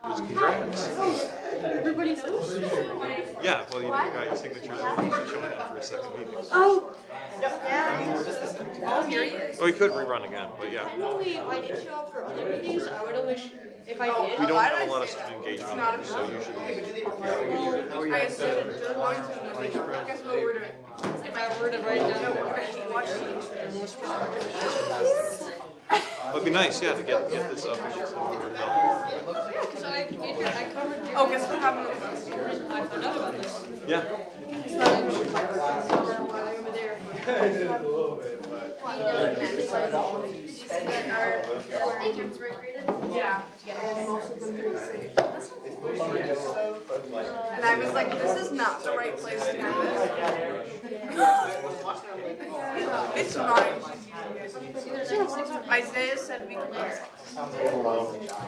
Congrats. Everybody knows? Yeah, well, you got your signatures. You should show that for a second meeting. Oh! Oh, here he is. Oh, we could rerun again, but yeah. Technically, if I did show up for other meetings, I would only, if I did. We don't have a lot of student engagement, so usually. I assume they're going to. Guess what we're doing? If I were to write down. It'd be nice, yeah, to get this up and get some more help. So I covered your. Oh, guess what happened with us? I found out about this. Yeah. Over there. Yeah. And I was like, this is not the right place to do this. It's fine. Isaiah said we can wear it.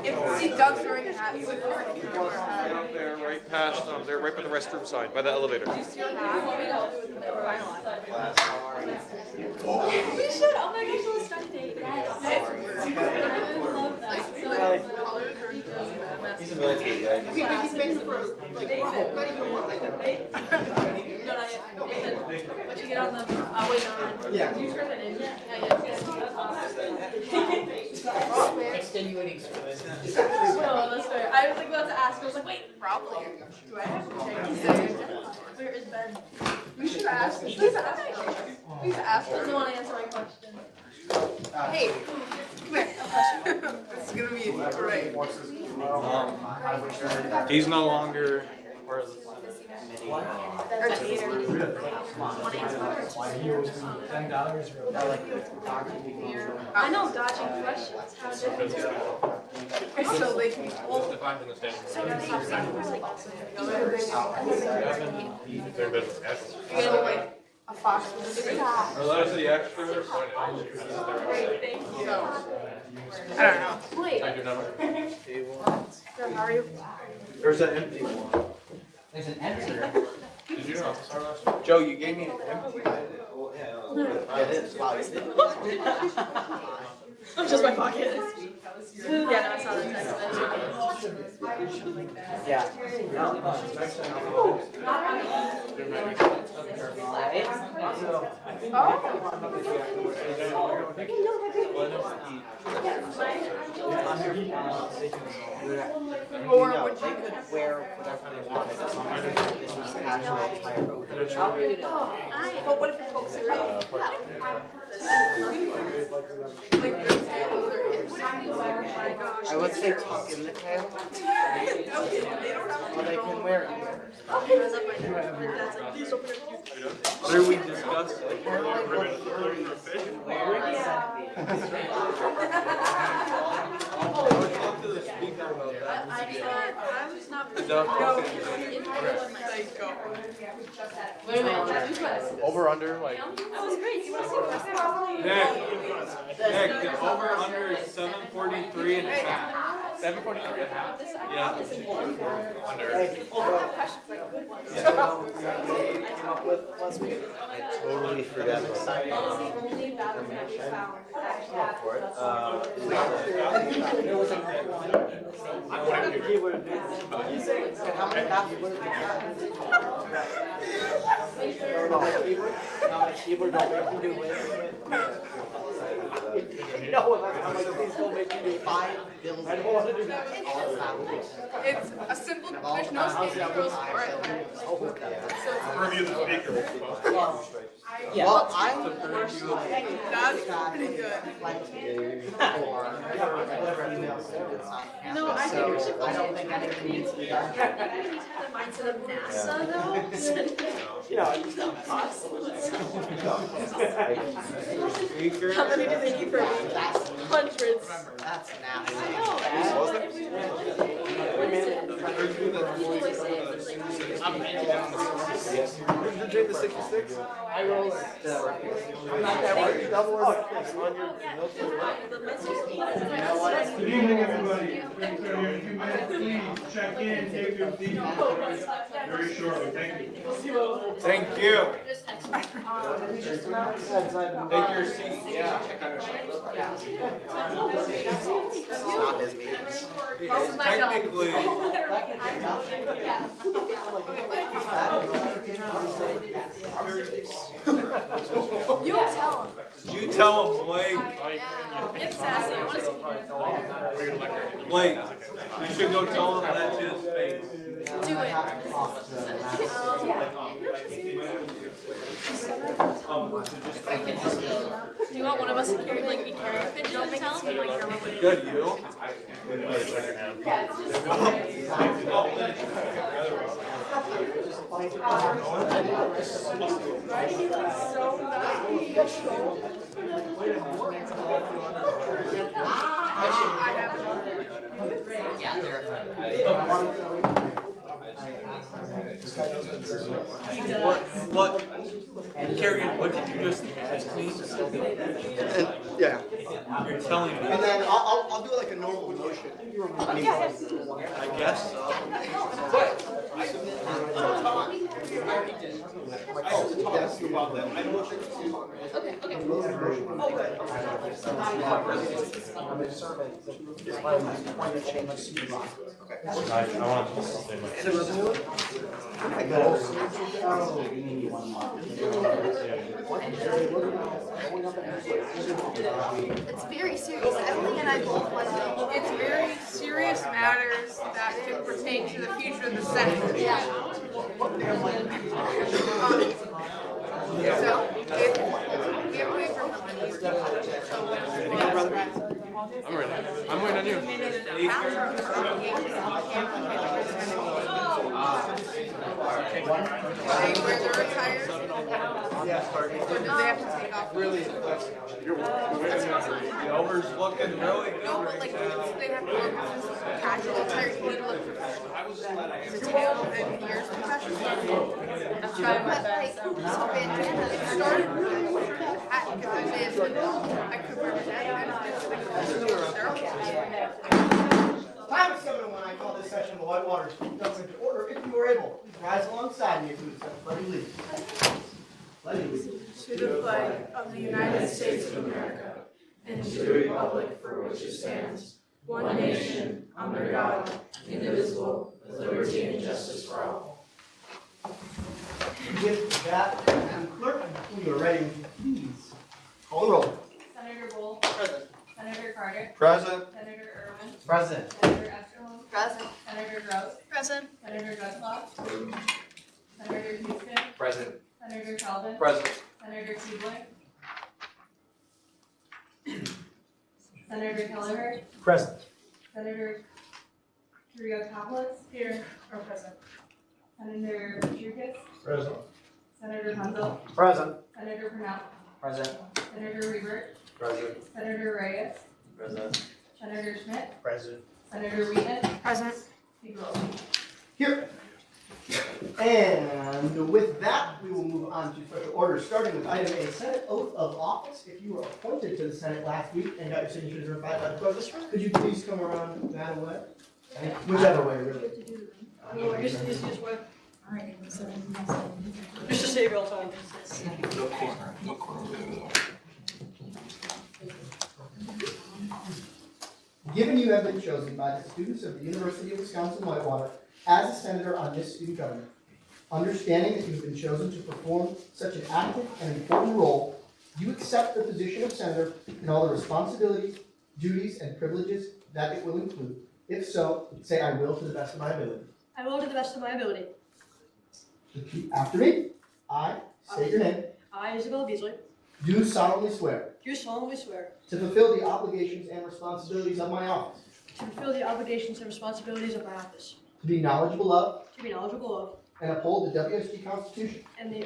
If see Doug's wearing a hat, you would wear it. Up there, right past, there, right by the restroom sign, by the elevator. We should. Oh my gosh, let's start date. Yes. I would love that. He's a military guy. He's been for like, not even one. No, not yet. But you get on the, wait, no. Yeah. You turn it in. Yeah, Extenuating service. well, that's fair. I was like about to ask. I was like, wait, Probably. Do I have to take this? where is Ben? We should ask. Please ask. Please ask Doesn't her. want to answer my question. Hey, come here. This is gonna be great. He's no longer. Where is it? I know dodging questions. How different is it? So they can. Well, wait. A fox with a stick. the extras. I don't know. Wait, Your number. How are you? There's an empty one. There's an empty one. Did you know? Joe, you gave me an empty one. Yeah, it is. Wow, you did. I'm just my pocket. Yeah, no, I saw that text. Yeah. Or would They you? could wear whatever they wanted as long as this was casual attire. But what if it pokes through? I would say tuck in the tail. Or they can wear ears. Where we discussed I was not. Wait a minute. over under like. That was great. You want to see what Nick, the over under is 743 and a half. 743 and a half? Yeah. Under. I totally forgot about that. only bathroom that we found. How many copies would it be? How much keyboard don't make you do with? No, I'm like, please don't make me do 5 bills. I don't want to do that. It's a simple. There's no speaker goes for it. Review the speaker. Yeah. Well, I'm That's pretty good. No, I think we should I don't think anything needs to be done. the mindset of NASA though. It's not possible. How many do they need for me? Hundreds. That's nasty. I know. But if we what is it? People always say it's like Did the 66? I roll it. I'm not that worried. Double or six on your Good evening, everybody. If you please check in, take your seats very shortly. Thank you. Thank you. Take your seat. Yeah. not his meeting. Technically. You tell him. You tell him, Blake. Get sassy. I want to see. Blake, you should go tell him that to his face. Do it. Do you want one of us to carry, like, be carrying a picture and tell him? Good, you? What, Kerrigan, what did you just ask me? Yeah. You're telling me. And then I'll do like a normal motion. I guess so. Okay, okay. It's very serious. Emily and I both want to know. It's very serious matters that could pertain to the future of the Senate. Yeah. So, if we have to wait for I'm ready. I'm waiting on you. They wear their attire? Or do they have to take off? Really, the over's looking really good. No, but like, they have to look casual attire, you need to look professional. The tail and ears professional. I'm trying my best. It started really with the hat, because I did, I could wear my hat, Time is 7:01. I call this session of the Whitewater School Government to order. If you are able, please rise alongside me to accept the pledge of allegiance. Pledge of allegiance. To the flag of the United States of America and to the republic for which it stands, one nation, under God, indivisible, with liberty and justice for all. With that, Madam Clerk, when you are ready, please call the roll. Senator Bull. Present. Senator Carter. Present. Senator Irwin. Present. Senator Esterholm. Present. Senator Gross. Present. Senator Dudloff. Senator Houston. Present. Senator Calvin. Present. Senator Siebling. Senator Kelleher. Present. Senator Kuriakopoulos. Here, or present. Senator Petrukis. Present. Senator Hunzel. Present. Senator Purnell. Present. Senator Riebert. Present. Senator Reyes. Present. Senator Schmidt. Present. Senator Wheaton. Present. Speaker Wilson. Here. And with that, we will move on to special orders, starting with item A, Senate oath of office. If you were appointed to the Senate last week and got your signatures verified by the clerk, could you please come around that way? Whichever way, really. Just to save real time. Given you have been chosen by the students of the University of Wisconsin-Whitewater as a senator on this student government, understanding that you have been chosen to perform such an active and important role, you accept the position of senator and all the responsibilities, duties, and privileges that it will include. If so, say I will to the best of my ability. I will to the best of my ability. Repeat after me. I state your name. I, Isabella Beasley, Do solemnly swear do solemnly swear to fulfill the obligations and responsibilities of my office, to fulfill the obligations and responsibilities of my office, to be knowledgeable of to be knowledgeable of, and uphold the WSG Constitution, and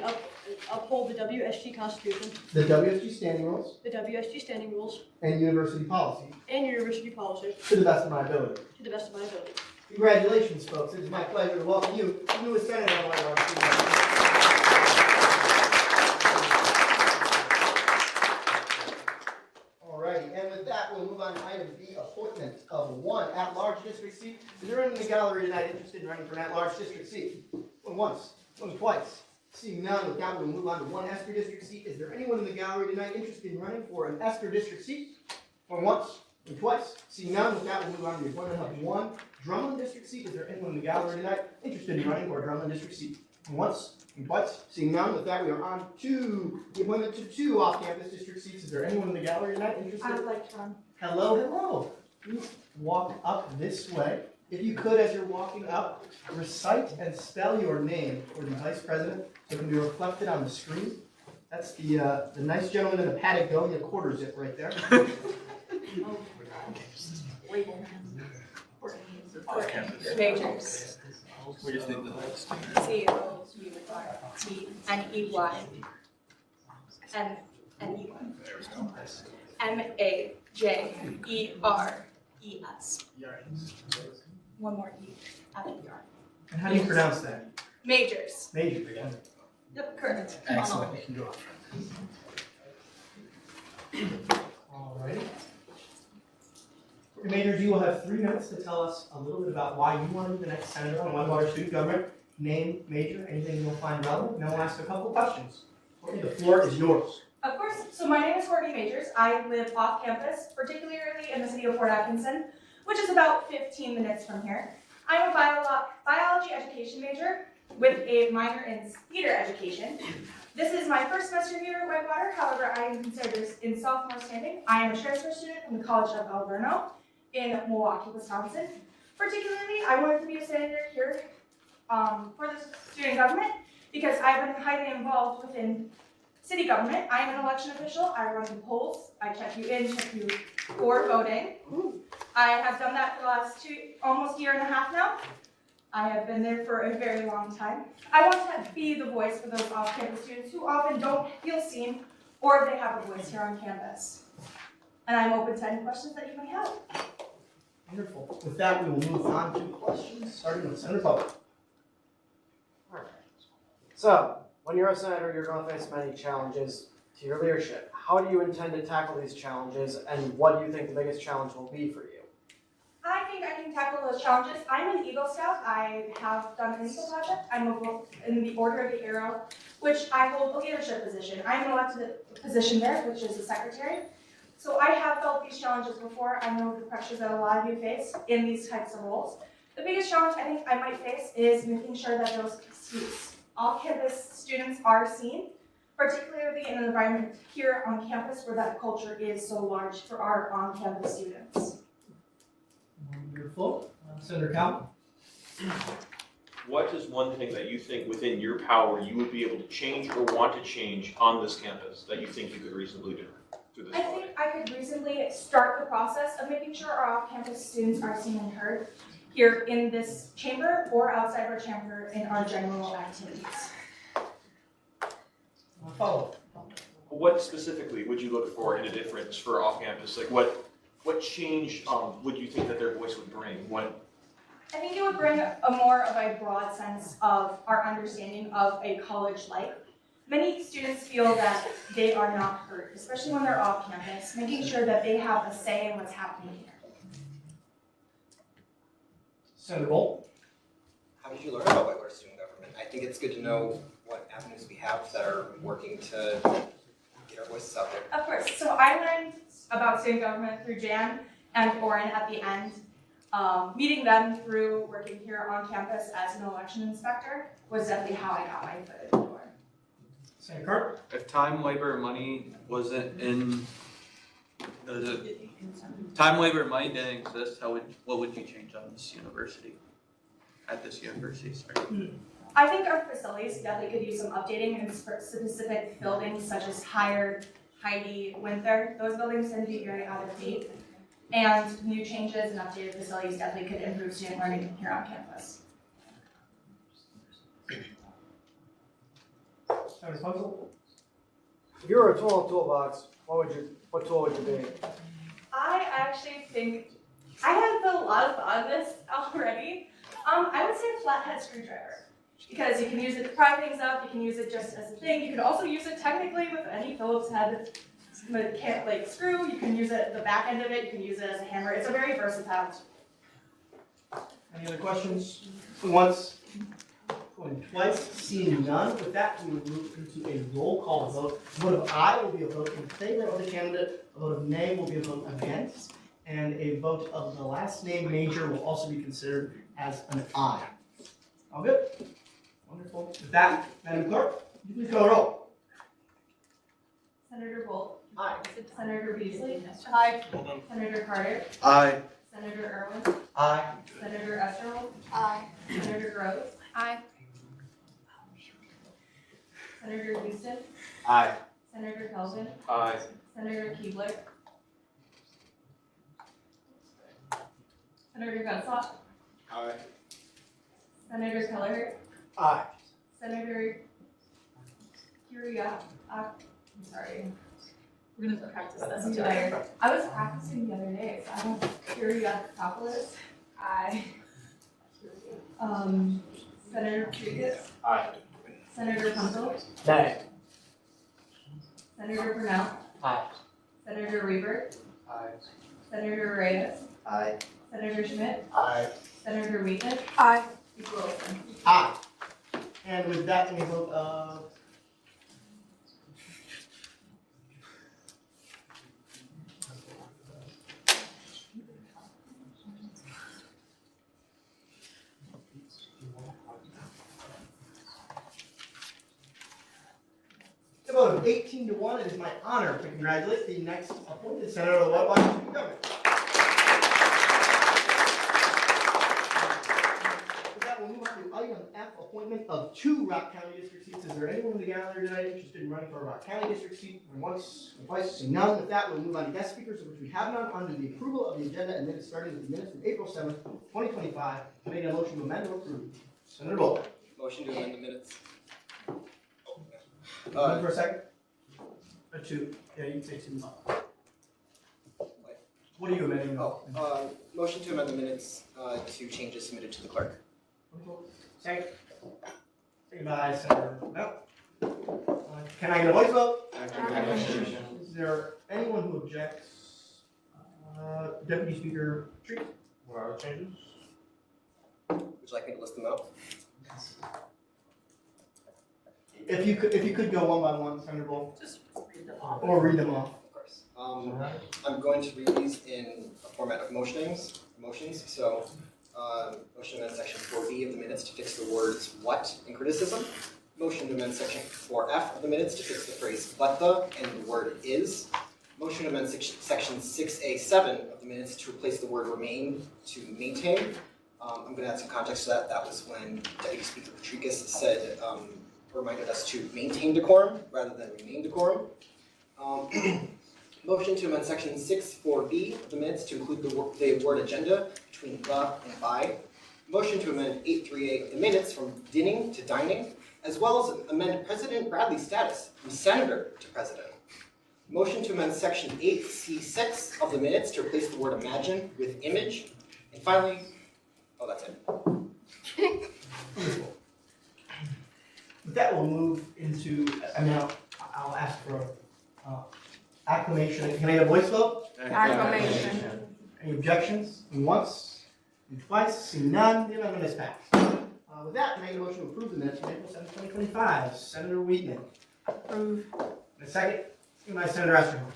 uphold the WSG Constitution, the WSG standing rules, the WSG standing rules, and university policy and university policies to the best of my ability. to the best of my ability. Congratulations, folks. It is my pleasure to welcome you to the newest senator on Whitewater Student Government. All righty, and with that, we'll move on to item B, appointment of one at-large district seat. Is there anyone in the gallery tonight interested in running for an at-large district seat? Going once, going twice. Seeing none, with that, we'll move on to one Esther district seat. Is there anyone in the gallery tonight interested in running for an Esther district seat? Going once, going twice. Seeing none, with that, we'll move on to the appointment of one Drumlin district seat. Is there anyone in the gallery tonight interested in running for a Drumlin district seat? Going once, going twice. Seeing none, with that, we are on to the appointment to two off-campus district seats. Is there anyone in the gallery tonight interested? I would like to run. Hello, hello. Please walk up this way. If you could, as you're walking up, recite and spell your name for the vice president so it can be reflected on the screen. That's the nice gentleman in the Patagonia quarter zip right there. Majors. We just need the list. T-N-E-Y. M-N-E-Y. M-A-J-E-R-E-S. One more E after the R. And how do you pronounce that? Majors. Major again. Yep, correct. Excellent. You can go up front. All right. Majors, you will have 3 minutes to tell us a little bit about why you want to be the next senator on Whitewater Student Government. Name, major, anything you'll find relevant, and then we'll ask a couple questions. Okay, the floor is yours. Of course. So my name is Courtney Majors. I live off campus, particularly in the city of Fort Atkinson, which is about 15 minutes from here. I'm a biology education major with a minor in theater education. This is my first semester here at Whitewater. However, I am considered in sophomore standing. I am a transfer student from the College of Alverno in Milwaukee, Wisconsin. Particularly, I wanted to be a senator here for the student government because I've been highly involved within city government. I am an election official. I run the polls. I check you in, check you for voting. I have done that for the last almost year and a half now. I have been there for a very long time. I want to be the voice for those off-campus students who often don't feel seen or they have a voice here on campus. And I'm open to any questions that you may have. Wonderful. With that, we will move on to questions, starting with Senator Pope. All right. So, when you're a senator, you're going to face many challenges to your leadership. How do you intend to tackle these challenges, and what do you think the biggest challenge will be for you? I think I can tackle those challenges. I'm an Eagle Scout. I have done an Eagle project. I'm in the Order of the Arrow, which I hold a leadership position. I'm an elected position there, which is the secretary. So I have felt these challenges before. I know the pressures that a lot of you face in these types of roles. The biggest challenge I think I might face is making sure that those off-campus students are seen, particularly in an environment here on campus where that culture is so large for our on-campus students. Wonderful. Senator Cowell. What is one thing that you think within your power you would be able to change or want to change on this campus that you think you could reasonably do through this I voting? think I could reasonably start the process of making sure our off-campus students are seen and heard here in this chamber or outside our chamber in our general activities. Follow. What specifically would you look for in a difference for off-campus? Like what change would you think that their voice would bring? I think it would bring a more of a broad sense of our understanding of a college life. Many students feel that they are not heard, especially when they're off campus, making sure that they have a say in what's happening here. Senator Bolt. How did you learn about Whitewater student government? I think it's good to know what avenues we have that are working to get our voices out there. Of course. So I learned about student government through Jan and Oren at the end. Meeting them through working here on campus as an election inspector was definitely how I got my foot in the door. Senator Carter. If time, labor, and money wasn't in time, labor, and money didn't exist, what would you change on this university? At this university, sorry. I think our facilities definitely could use some updating in specific buildings such as Heidi, Winther. Those buildings tend to be very out of date. And new changes and updated facilities definitely could improve student learning here on campus. Senator Puzzle. If you were a tool in a toolbox, what tool would you be? I actually think I have put a lot of thought on this already. would say a flathead screwdriver. Because you can use it to pry things up, you can use it just as a thing, you can also use it technically with any Phillips head like screw, you can use it the back end of it, you can use it as a hammer. It's a very versatile tool. Any other questions? Once, going twice, seeing none. With that, we will move into a roll call vote. A vote of aye will be a vote in favor of the candidate, a vote of nay will be a vote against, and a vote of the last name major will also be considered as an aye. All good? Wonderful. With that, Madam Clerk, would you please call the roll? Senator Bolt. Aye. Senator Beasley. Aye. Senator Carter. Aye. Senator Irwin. Aye. Senator Esterl. Aye. Senator Groves. Aye. Senator Houston. Aye. Senator Kelvin. Aye. Senator Keebler. Senator Gunslock. Aye. Senator Kelleher. Aye. Senator I'm sorry. We're gonna practice this I'm together. tired. I was practicing the other day, so I don't Kyriakopoulos. Aye. Senator Rodriguez. Aye. Senator Punzel. Nay. Senator Brunel. Aye. Senator Reber. Aye. Senator Reyes. Aye. Senator Schmidt. Aye. Senator Wheaton. Aye. Chief Wilson. Aye. And with that, we vote of a vote of 18-1. It is my honor to congratulate the next appointed senator of the Whitewater Student Government. With that, we'll move on to item F, appointment of 2 Rock County District seats. Is there anyone in the gallery tonight interested in running for a Rock County District seat? And once, or twice, seeing none. With that, we'll move on to guest speakers, of which we have none, under the approval of the agenda and minutes, starting with the minutes from April 7th, 2025. Making a motion to amend or approve. Senator Bull. Motion to amend the minutes. One for a second? Or 2? Yeah, you can say 2. What are you amending? Motion to amend the minutes to changes submitted to the clerk. Second. Second by Senator Mel. Can I get a voice vote? Is there anyone who objects? Deputy Speaker Treat. What are the changes? Would you like me to list them out? If you could go one by one, Senator Bull. Just read them off. Or read them off. Of course. I'm going to read these in a format of motions. So, motion to amend section 4B of the minutes to fix the words "what" in criticism. Motion to amend section 4F of the minutes to fix the phrase "but the" and the word "is." Motion to amend section 6A7 of the minutes to replace the word "remain" to "maintain." I'm going to add some context to that. That was when Deputy Speaker Patricus said, reminded us to maintain decorum rather than remain decorum. Motion to amend section 6.4b of the minutes to include the word agenda between the and by. Motion to amend 8.3a of the minutes from dinning to dining, as well as amend President Bradley's status from senator to president. Motion to amend section 8c6 of the minutes to replace the word imagine with image. And finally, oh, that's it. With that, we'll move into, and now I'll ask for acclamation. Can I get a voice vote? Acclamation. Any objections? And once, and twice, seeing none, the amendment is passed. With that, can I get a motion to approve the minutes from April 7th, 2025? Senator Wheaton. Approve. And a second, second by Senator Esterl.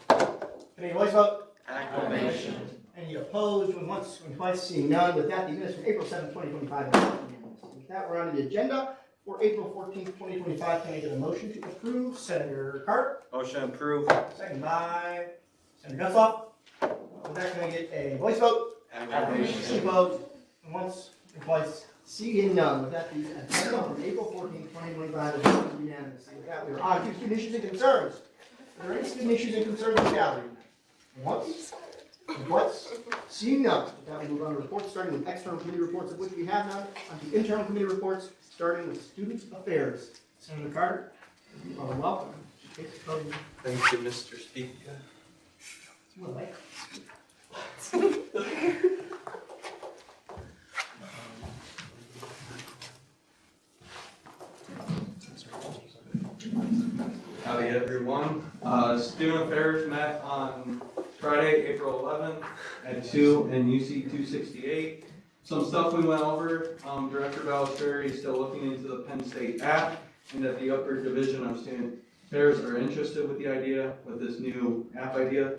Can I get a voice vote? Acclamation. Any opposed? Going once, going twice, seeing none. With that, the minutes from April 7th, 2025 is unanimous. With that, we're on to the agenda for April 14th, 2025. Can I get a motion to approve? Senator Carter. Motion approved. Second by Senator Gunslock. With that, can I get a voice vote? Acclamation. Any opposed? And once, and twice, seeing none. With that, the agenda from April 14th, 2025 is unanimous. With that, we are on to student issues and concerns. Are there any student issues and concerns in the gallery? Once, and twice, seeing none. With that, we move on to reports, starting with external committee reports, of which we have none, on to internal committee reports, starting with student affairs. Senator Carter, you are welcome. Thank you, Mr. Speaker. everyone. Student Affairs met on Friday, April 11th at 2 in UC 268. Some stuff we went over. Director Ballesteri is still looking into the Penn State app, and that the upper division of Student Affairs are interested with the idea, with this new app idea.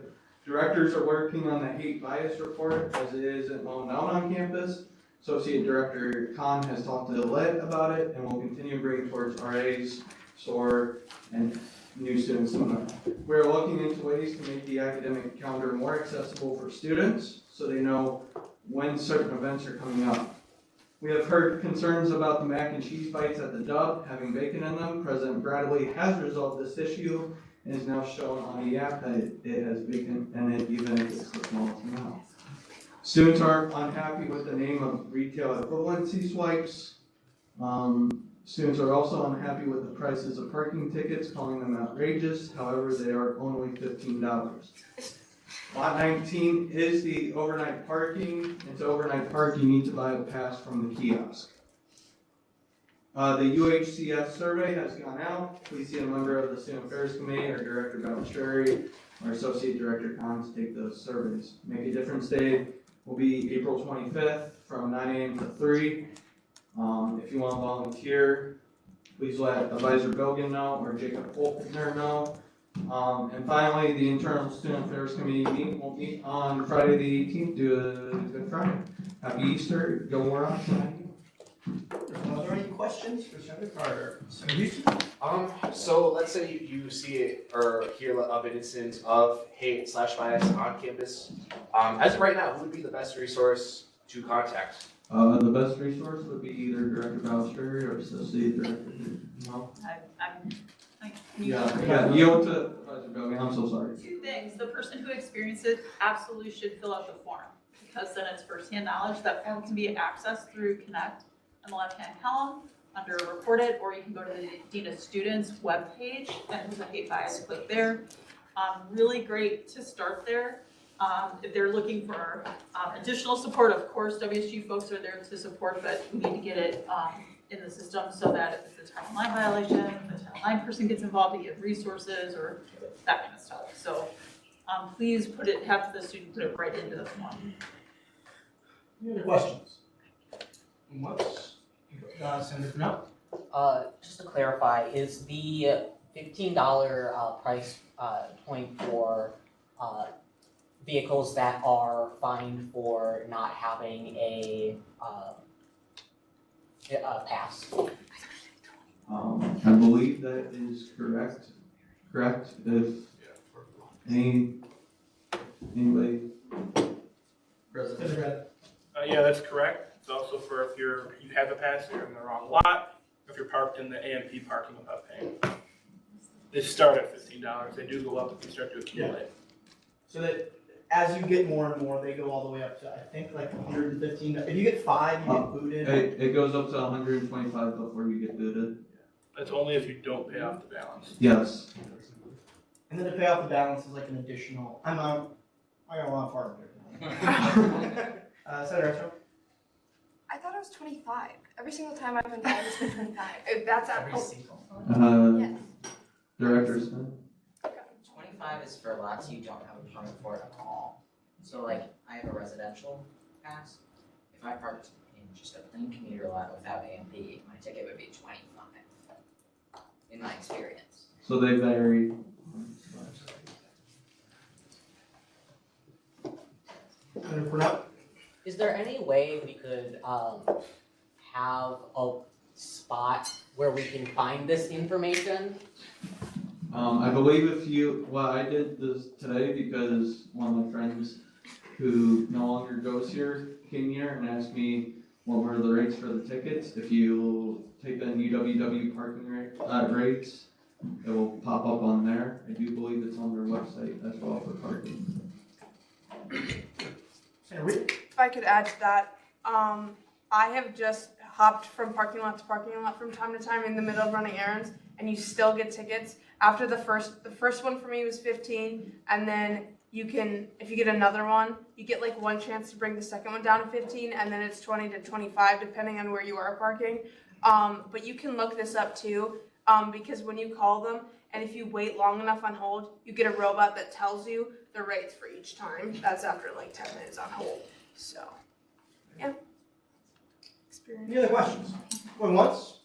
Directors are working on the hate bias report as it isn't known out on campus. Associate Director Khan has talked to Lit about it and will continue to bring towards RAs, SOAR, and new students. We're looking into ways to make the academic calendar more accessible for students so they know when certain events are coming up. We have heard concerns about the mac and cheese bites at the Dub having bacon in them. President Bradley has resolved this issue and is now shown on the app that it has bacon in it, even if it's the smallest amount. Students are unhappy with the name of retail equivalency swipes. Students are also unhappy with the prices of parking tickets, calling them outrageous. However, they are only $15. Lot 19 is the overnight parking. It's overnight parking. You need to buy a pass from the kiosk. The UHCS survey has gone out. Please see a member of the Student Affairs Committee or Director Ballesteri or Associate Director Khan to take those surveys. Make a Difference Day will be April 25th from 9 a.m. to 3. If you want to volunteer, please let Advisor Bilgan know or Jacob Holtner know. And finally, the Internal Student Affairs Committee will meet on Friday the 18th, do a Good Friday. Happy Easter, go Warhawks. Are there any questions for Senator Carter? Senator Houston? So let's say you see it or hear of an instance of hate/bias on campus. As of right now, who would be the best resource to contact? The best resource would be either Director Ballesteri or Associate Director. No? Yield to Advisor Bilgan. I'm so sorry. Two things. The person who experienced it absolutely should fill out the form because then it's firsthand knowledge. That form can be accessed through Connect on the left-hand column under Reported, or you can go to the Dean of Students webpage and there's a hate bias, click there. Really great to start there. If they're looking for additional support, of course, WSG folks are there to support, but we need to get it in the system so that if it's a Title IX violation, if a Title IX person gets involved, to get resources or that kind of stuff. So please have the student put it right into the form. Any other questions? Whoops. Senator Purnell? Just to clarify, is the $15 price point for vehicles that are fined for not having a pass? I believe that is correct. Correct. If anybody. President. Yeah, that's correct. It's also for if you have a pass, you're in the wrong lot, if you're parked in the AMP parking without paying. They start at $15. They do go up if you start to accumulate. So that as you get more and more, they go all the way up to, I think, like 115. If you get 5, you get booted. It goes up to 125 before you get booted. That's only if you don't pay off the balance. Yes. And then to pay off the balance is like an additional. I got a lot of part there. Senator Etcho? I thought it was 25. Every single time I've been fined, it's been 25. If that's at yes. Director Smith? 25 is for lots you don't have a permit for it at all. So like, I have a residential pass. If I parked in just a plain commuter lot without AMP, my ticket would be 25, in my experience. So they vary. Senator Purnell? Is there any way we could have a spot where we can find this information? I believe I did this today because one of my friends who no longer goes here came here and asked me what were the rates for the tickets. If you type in UWW parking rates, it will pop up on there. I do believe it's on their website as well for parking. If I could add to that, I have just hopped from parking lot to parking lot from time to time in the middle of running errands, and you still get tickets. After the first one for me was 15, and then you can, if you get another one, you get like one chance to bring the second one down to 15, and then it's 20 to 25 depending on where you are parking. But you can look this up too, because when you call them and if you wait long enough on hold, you get a robot that tells you the rates for each time. That's after like 10 minutes on hold. So, yeah. Experience. Any other questions? Going once?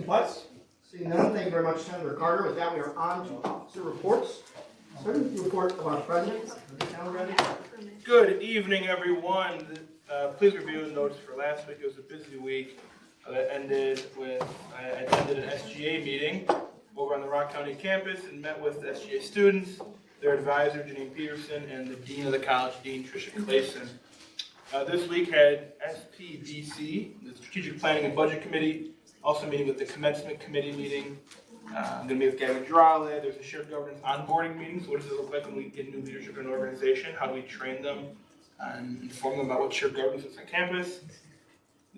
Twice? Seeing none, thank you very much, Senator Carter. With that, we are on to officer reports. Starting with the report of our president. Good evening, everyone. Please review the notes for last week. It was a busy week that ended with, I attended an SGA meeting over on the Rock County campus and met with the SGA students, their advisor, Janine Peterson, and the dean of the college, Dean Tricia Clayson. This week had SPBC, the Strategic Planning and Budget Committee, also meeting with the Commencement Committee meeting. I'm going to meet with Gavin Drale. There's a shared governance onboarding meeting. So what does it look like when we get new leadership in an organization? How do we train them and inform them about what shared governance is on campus?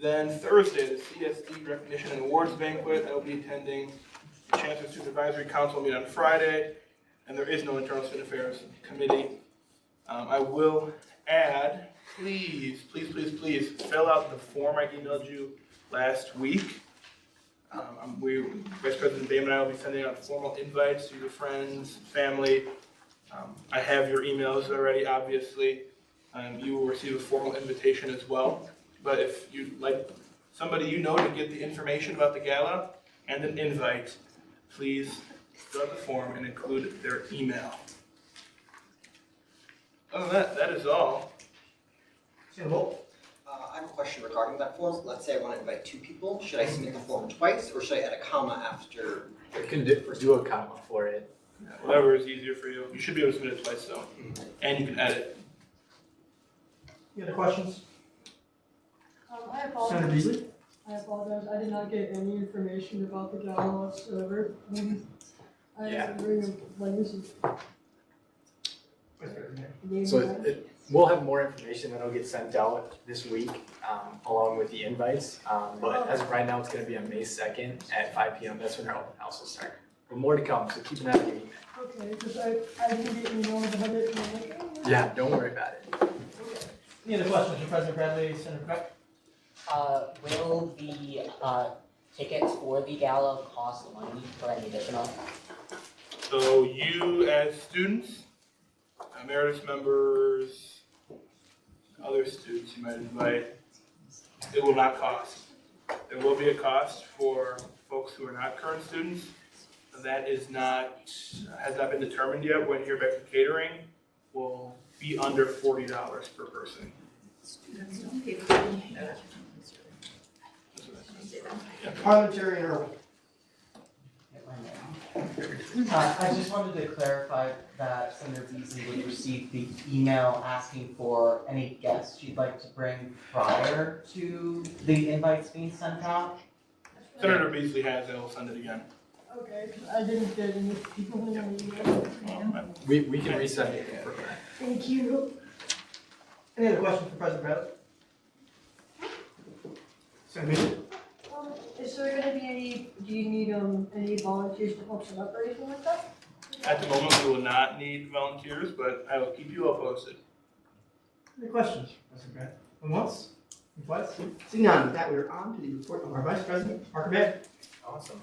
Then Thursday, the CSD Recognition and Awards Banquet. I will be attending. The Chancellor's Supervisory Council will meet on Friday. And there is no Internal Student Affairs Committee. I will add, please fill out the form I emailed you last week. Vice President Bam and I will be sending out formal invites to your friends, family. I have your emails already, obviously. You will receive a formal invitation as well. But if you'd like somebody you know to get the information about the gala and an invite, please fill out the form and include their email. Other than that is all. I have a question regarding that form. Let's say I want to invite 2 people. Should I submit the form twice, or should I add a comma after? You can do a comma for it. Whatever is easier for you. You should be able to submit it twice though. And you can edit. Any other questions? I apologize. Senator Beasley? I apologize. I did not get any information about the gala whatsoever. I didn't bring like this is. So we'll have more information that'll get sent out this week, along with the invites. But as of right now, it's going to be on May 2nd at 5 p.m. That's when our open house will start. But more to come, so keep an eye on your email. Okay, because I didn't get emails about it. And I'm like, oh, Yeah, don't worry about it. Any other questions for President Bradley, Senator Beck? Will the tickets for the gala cost money for any additional? So you as students, emeritus members, other students you might invite, it will not cost. There will be a cost for folks who are not current students. That has not been determined yet. When you're back to catering, will be under $40 per person. Students don't pay for it. Parliamentarian Irwin. I just wanted to clarify that Senator Beasley would receive the email asking for any guests you'd like to bring prior to the invites being sent out. Senator Beasley has it. I'll send it again. okay, because I didn't get any people in my email. We can resend it. Thank you. Any other questions for President Bradley? Senator Beasley? Is there going to be any? Do you need any volunteers to help set up or anything like that? At the moment, we will not need volunteers, but I will keep you all posted. Any questions, President Bradley? And once? And twice? Seeing none, with that, we are on to the report of our Vice President, Parker Bay. Awesome.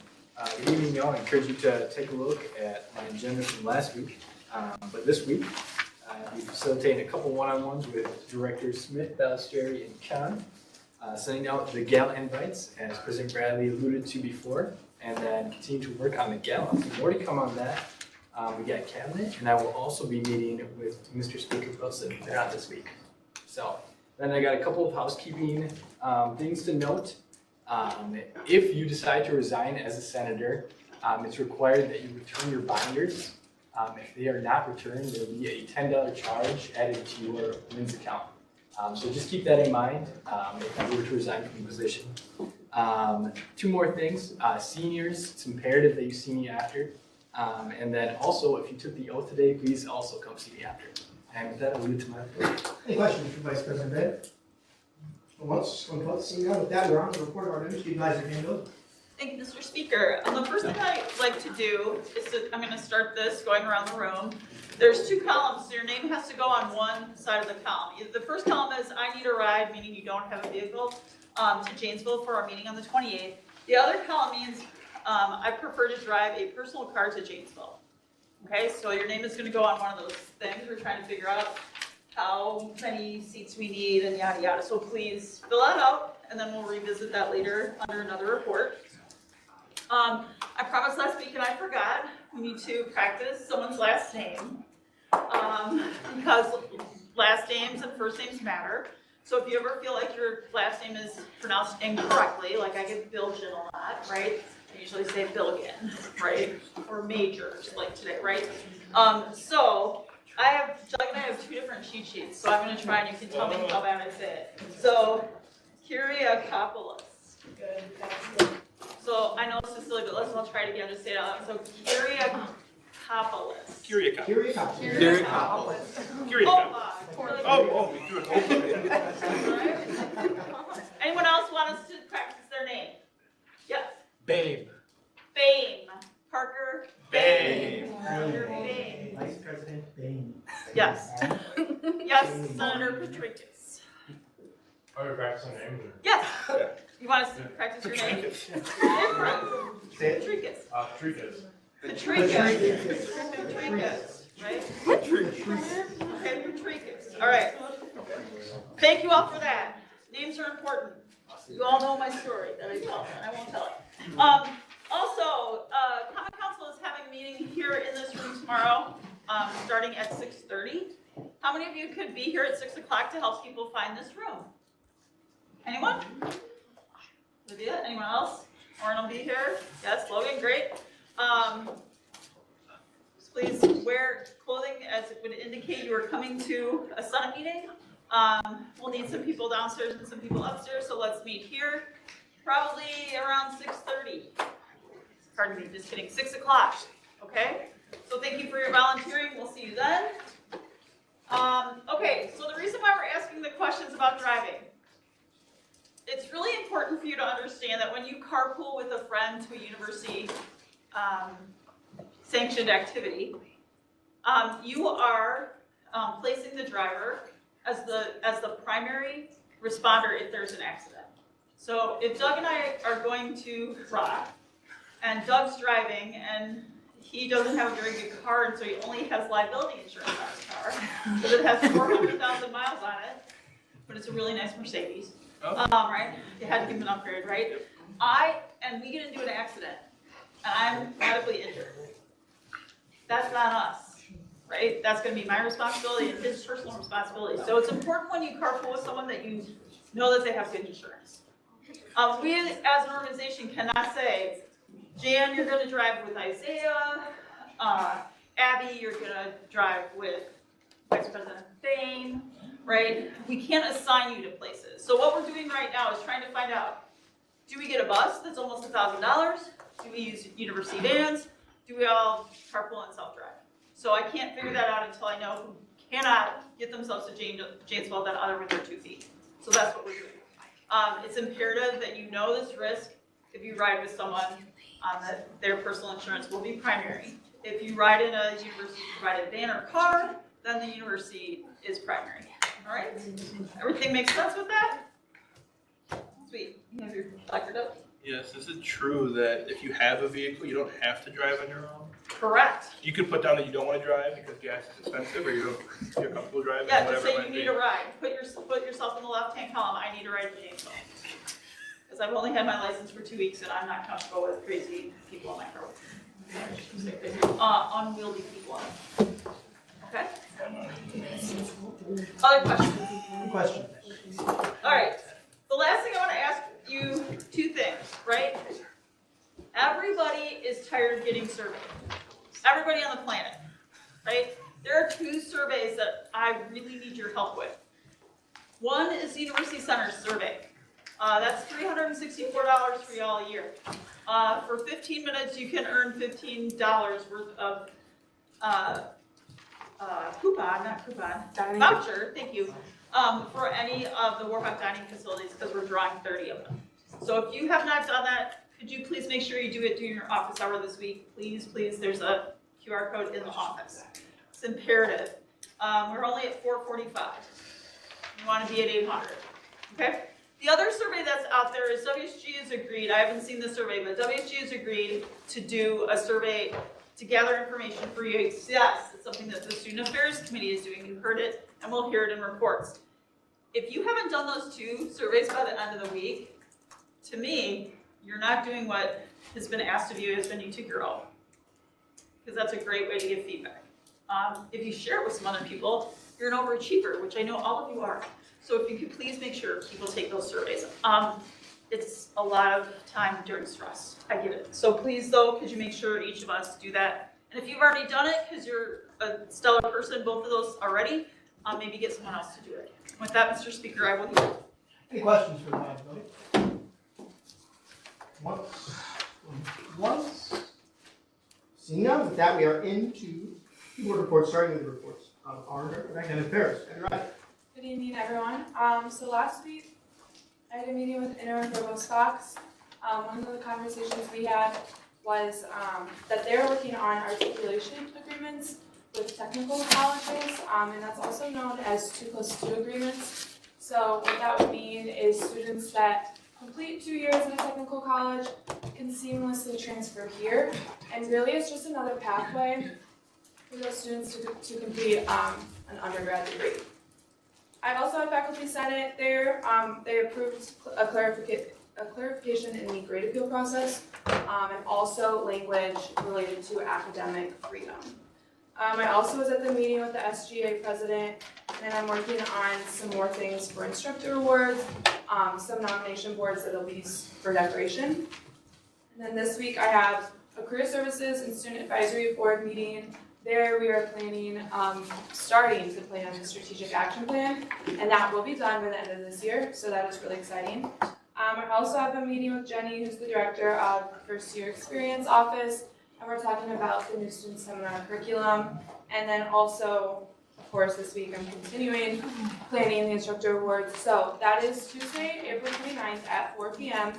Good evening, y'all. I encourage you to take a look at my agenda from last week. But this week, we facilitated a couple one-on-ones with Directors Smith, Balistreri, and Khan, sending out the gala invites, as President Bradley alluded to before, and then continue to work on the gala. So more to come on that. We got cabinet, and I will also be meeting with Mr. Speaker Wilson later on this week. So then I got a couple of housekeeping things to note. If you decide to resign as a senator, it's required that you return your binders. If they are not returned, there will be a $10 charge added to your WINS account. So just keep that in mind if you were to resign from the position. 2 more things. Seniors, it's imperative that you see me after. And then also, if you took the oath today, please also come see me after. And with that, I'll leave it to my report. Any questions for Vice President Bradley? Once, going twice, seeing none, with that, we're on to the report of our Ministry Advisor, Handle. Thank you, Mr. Speaker. The first thing I'd like to do is I'm going to start this going around the room. There's 2 columns, so your name has to go on one side of the column. The first column is I need a ride, meaning you don't have a vehicle, to Janesville for our meeting on the 28th. The other column means I prefer to drive a personal car to Janesville. Okay, so your name is gonna go on one of those things. We're trying to figure out how many seats we need and yada yada. So please fill that out and then we'll revisit that later under another report. I promised last week and I forgot, we need to practice someone's last name. Because last names and first names matter. So if you ever feel like your last name is pronounced incorrectly, like I get Bilgen a lot, right? I usually say Billigan, right? Or Majors, like today, right? So Doug and I have 2 different cheat sheets, so I'm gonna try and you can tell me how bad I say it. So, Kyriakopoulos. So I know it's just silly, but I'll try it again, just say it out loud. So Kyriakopoulos. Kyriakopoulos. Oh, we do it. Anyone else want us to practice their name? Yes. Babe. Bame. Parker. Babe. Parker Bame. Vice President Bain. Yes. Yes, Senator Patricus. Are we practicing names? Yes. You want us to practice your name? Patricus. Patricus. Patricus, right? Okay, Patricus. All right. Thank you all for that. Names are important. You all know my story that I tell, and I won't tell it. Also, Common Council is having a meeting here in this room tomorrow, starting at 6:30. How many of you could be here at 6 o'clock to help people find this room? Anyone? Lydia? Anyone else? Lauren will be here. Yes, Logan, great. Please wear clothing as it would indicate you are coming to a Senate meeting. We'll need some people downstairs and some people upstairs, so let's meet here, probably around 6:30. Pardon me, just kidding, 6 o'clock, okay? So thank you for your volunteering, we'll see you then. Okay, so the reason why we're asking the questions about driving, it's really important for you to understand that when you carpool with a friend to a university sanctioned activity, you are placing the driver as the primary responder if there's an accident. So if Doug and I are going to rock, and Doug's driving, and he doesn't have a very good car, and so he only has liability insurance on his car, because it has 400,000 miles on it, but it's a really nice Mercedes. Right? They had to give him an upgrade, right? And we get into an accident, and I'm medically injured. That's not us, right? That's going to be my responsibility and his personal responsibility. So it's important when you carpool with someone that you know that they have good insurance. We as an organization cannot say, Jan, you're going to drive with Isaiah. Abby, you're going to drive with Vice President Bain, right? We can't assign you to places. So what we're doing right now is trying to find out, do we get a bus that's almost $1,000? Do we use university vans? Do we all carpool and self-drive? So I can't figure that out until I know who cannot get themselves to Janesville that other with their 2 feet. So that's what we're doing. It's imperative that you know this risk if you ride with someone that their personal insurance will be primary. If you ride in a university-provided van or car, then the university is primary. All right? Everything makes sense with that? Sweet. You have your placard up? Yes, is it true that if you have a vehicle, you don't have to drive on your own? Correct. You could put down that you don't want to drive because gas is expensive, or you're comfortable driving, Yeah, whatever just it say might you be. need a ride. Put yourself in the left-hand column. I need a ride to Janesville. Because I've only had my license for 2 weeks and I'm not comfortable with crazy people in my car. Unwieldy people. Okay? Other questions? Good question. All right. The last thing I want to ask you, 2 things, right? Everybody is tired of getting surveyed. Everybody on the planet, right? There are 2 surveys that I really need your help with. One is the University Center survey. That's $364 for y'all a year. For 15 minutes, you can earn $15 worth of voucher, thank you, for any of the Warhawk dining facilities because we're drawing 30 of them. So if you have not done that, could you please make sure you do it during your office hour this week? Please, please, there's a QR code in the office. It's imperative. We're only at 4:45. You want to be at 800, okay? The other survey that's out there is WSG has agreed, I haven't seen the survey, but WSG has agreed to do a survey to gather information for UHCS. It's something that the Student Affairs Committee is doing. You heard it, and we'll hear it in reports. If you haven't done those 2 surveys by the end of the week, to me, you're not doing what has been asked of you as a new 2-year-old. Because that's a great way to give feedback. If you share it with some other people, you're an overachiever, which I know all of you are. So if you could please make sure people take those surveys. It's a lot of time during stress. I get it. So please, though, could you make sure each of us do that? And if you've already done it, because you're a stellar person, both of those already, maybe get someone else to do it. With that, Mr. Speaker, I will yield. Any questions for the advisory? Once. Seeing none, with that, we are into board reports, starting with the reports of our Director of Academic Affairs. Good evening, everyone. So last week, I had a meeting with Interim Provost Fox. One of the conversations we had was that they're working on articulation agreements with technical colleges, and that's also known as 2+2 agreements. So what that would mean is students that complete 2 years in a technical college can seamlessly transfer here, and really it's just another pathway for those students to complete an undergrad degree. I also had Faculty Senate there. They approved a clarification in the grade appeal process, and also language related to academic freedom. I also was at the meeting with the SGA president, and I'm working on some more things for instructor awards, some nomination boards that'll be for decoration. And then this week I have a career services and student advisory board meeting. There we are planning, starting to plan a strategic action plan, and that will be done by the end of this year, so that is really exciting. I also have a meeting with Jenny, who's the director of First Year Experience Office, and we're talking about the new student seminar curriculum. And then also, of course, this week I'm continuing planning the instructor awards. So that is Tuesday, April 29th at 4 p.m.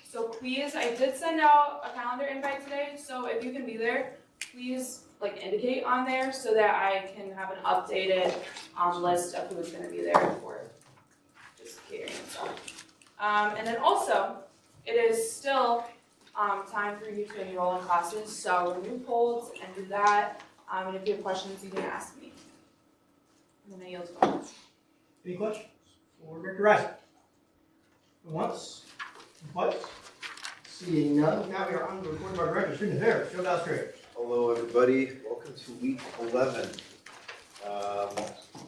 So please, I did send out a calendar invite today, so if you can be there, please indicate on there so that I can have an updated list of who's going to be there for just catering and stuff. And then also, it is still time for you to enroll in classes, so remove holds and do that. And if you have questions, you can ask me. And then I yield to questions. Any questions for Director Rice? Once, twice. Seeing none, now we are on the report of our Director of Student Affairs, Joe Ballesteri. Hello, everybody. Welcome to week 11.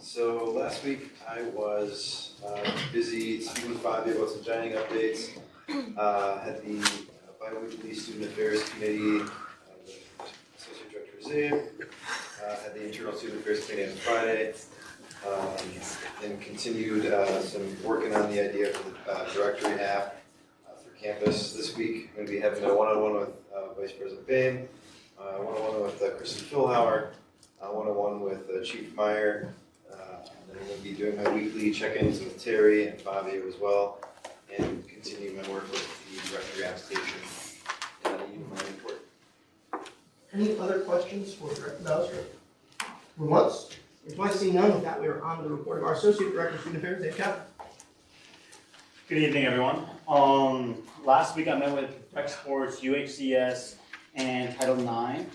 So last week I was busy speaking with Fabio about some joining updates. Had the bi-weekly Student Affairs Committee with Associate Director Zabe. Had the Internal Student Affairs Committee on Friday. And continued some working on the idea for the directory app for campus this week. I'm going to be having a one-on-one with Vice President Bain. One-on-one with Kristen Philhauer, one-on-one with Chief Meyer, and then I'm going to be doing my weekly check-ins with Terry and Fabio as well, and continue my work with the directory application in my report. Any other questions for Director Ballesteri? For once, or twice, seeing none, with that we are on to the report of our Associate Director of Student Affairs, Dave Cowan. Good evening, everyone. Last week I met with Rec Sports, UHCS, and Title IX.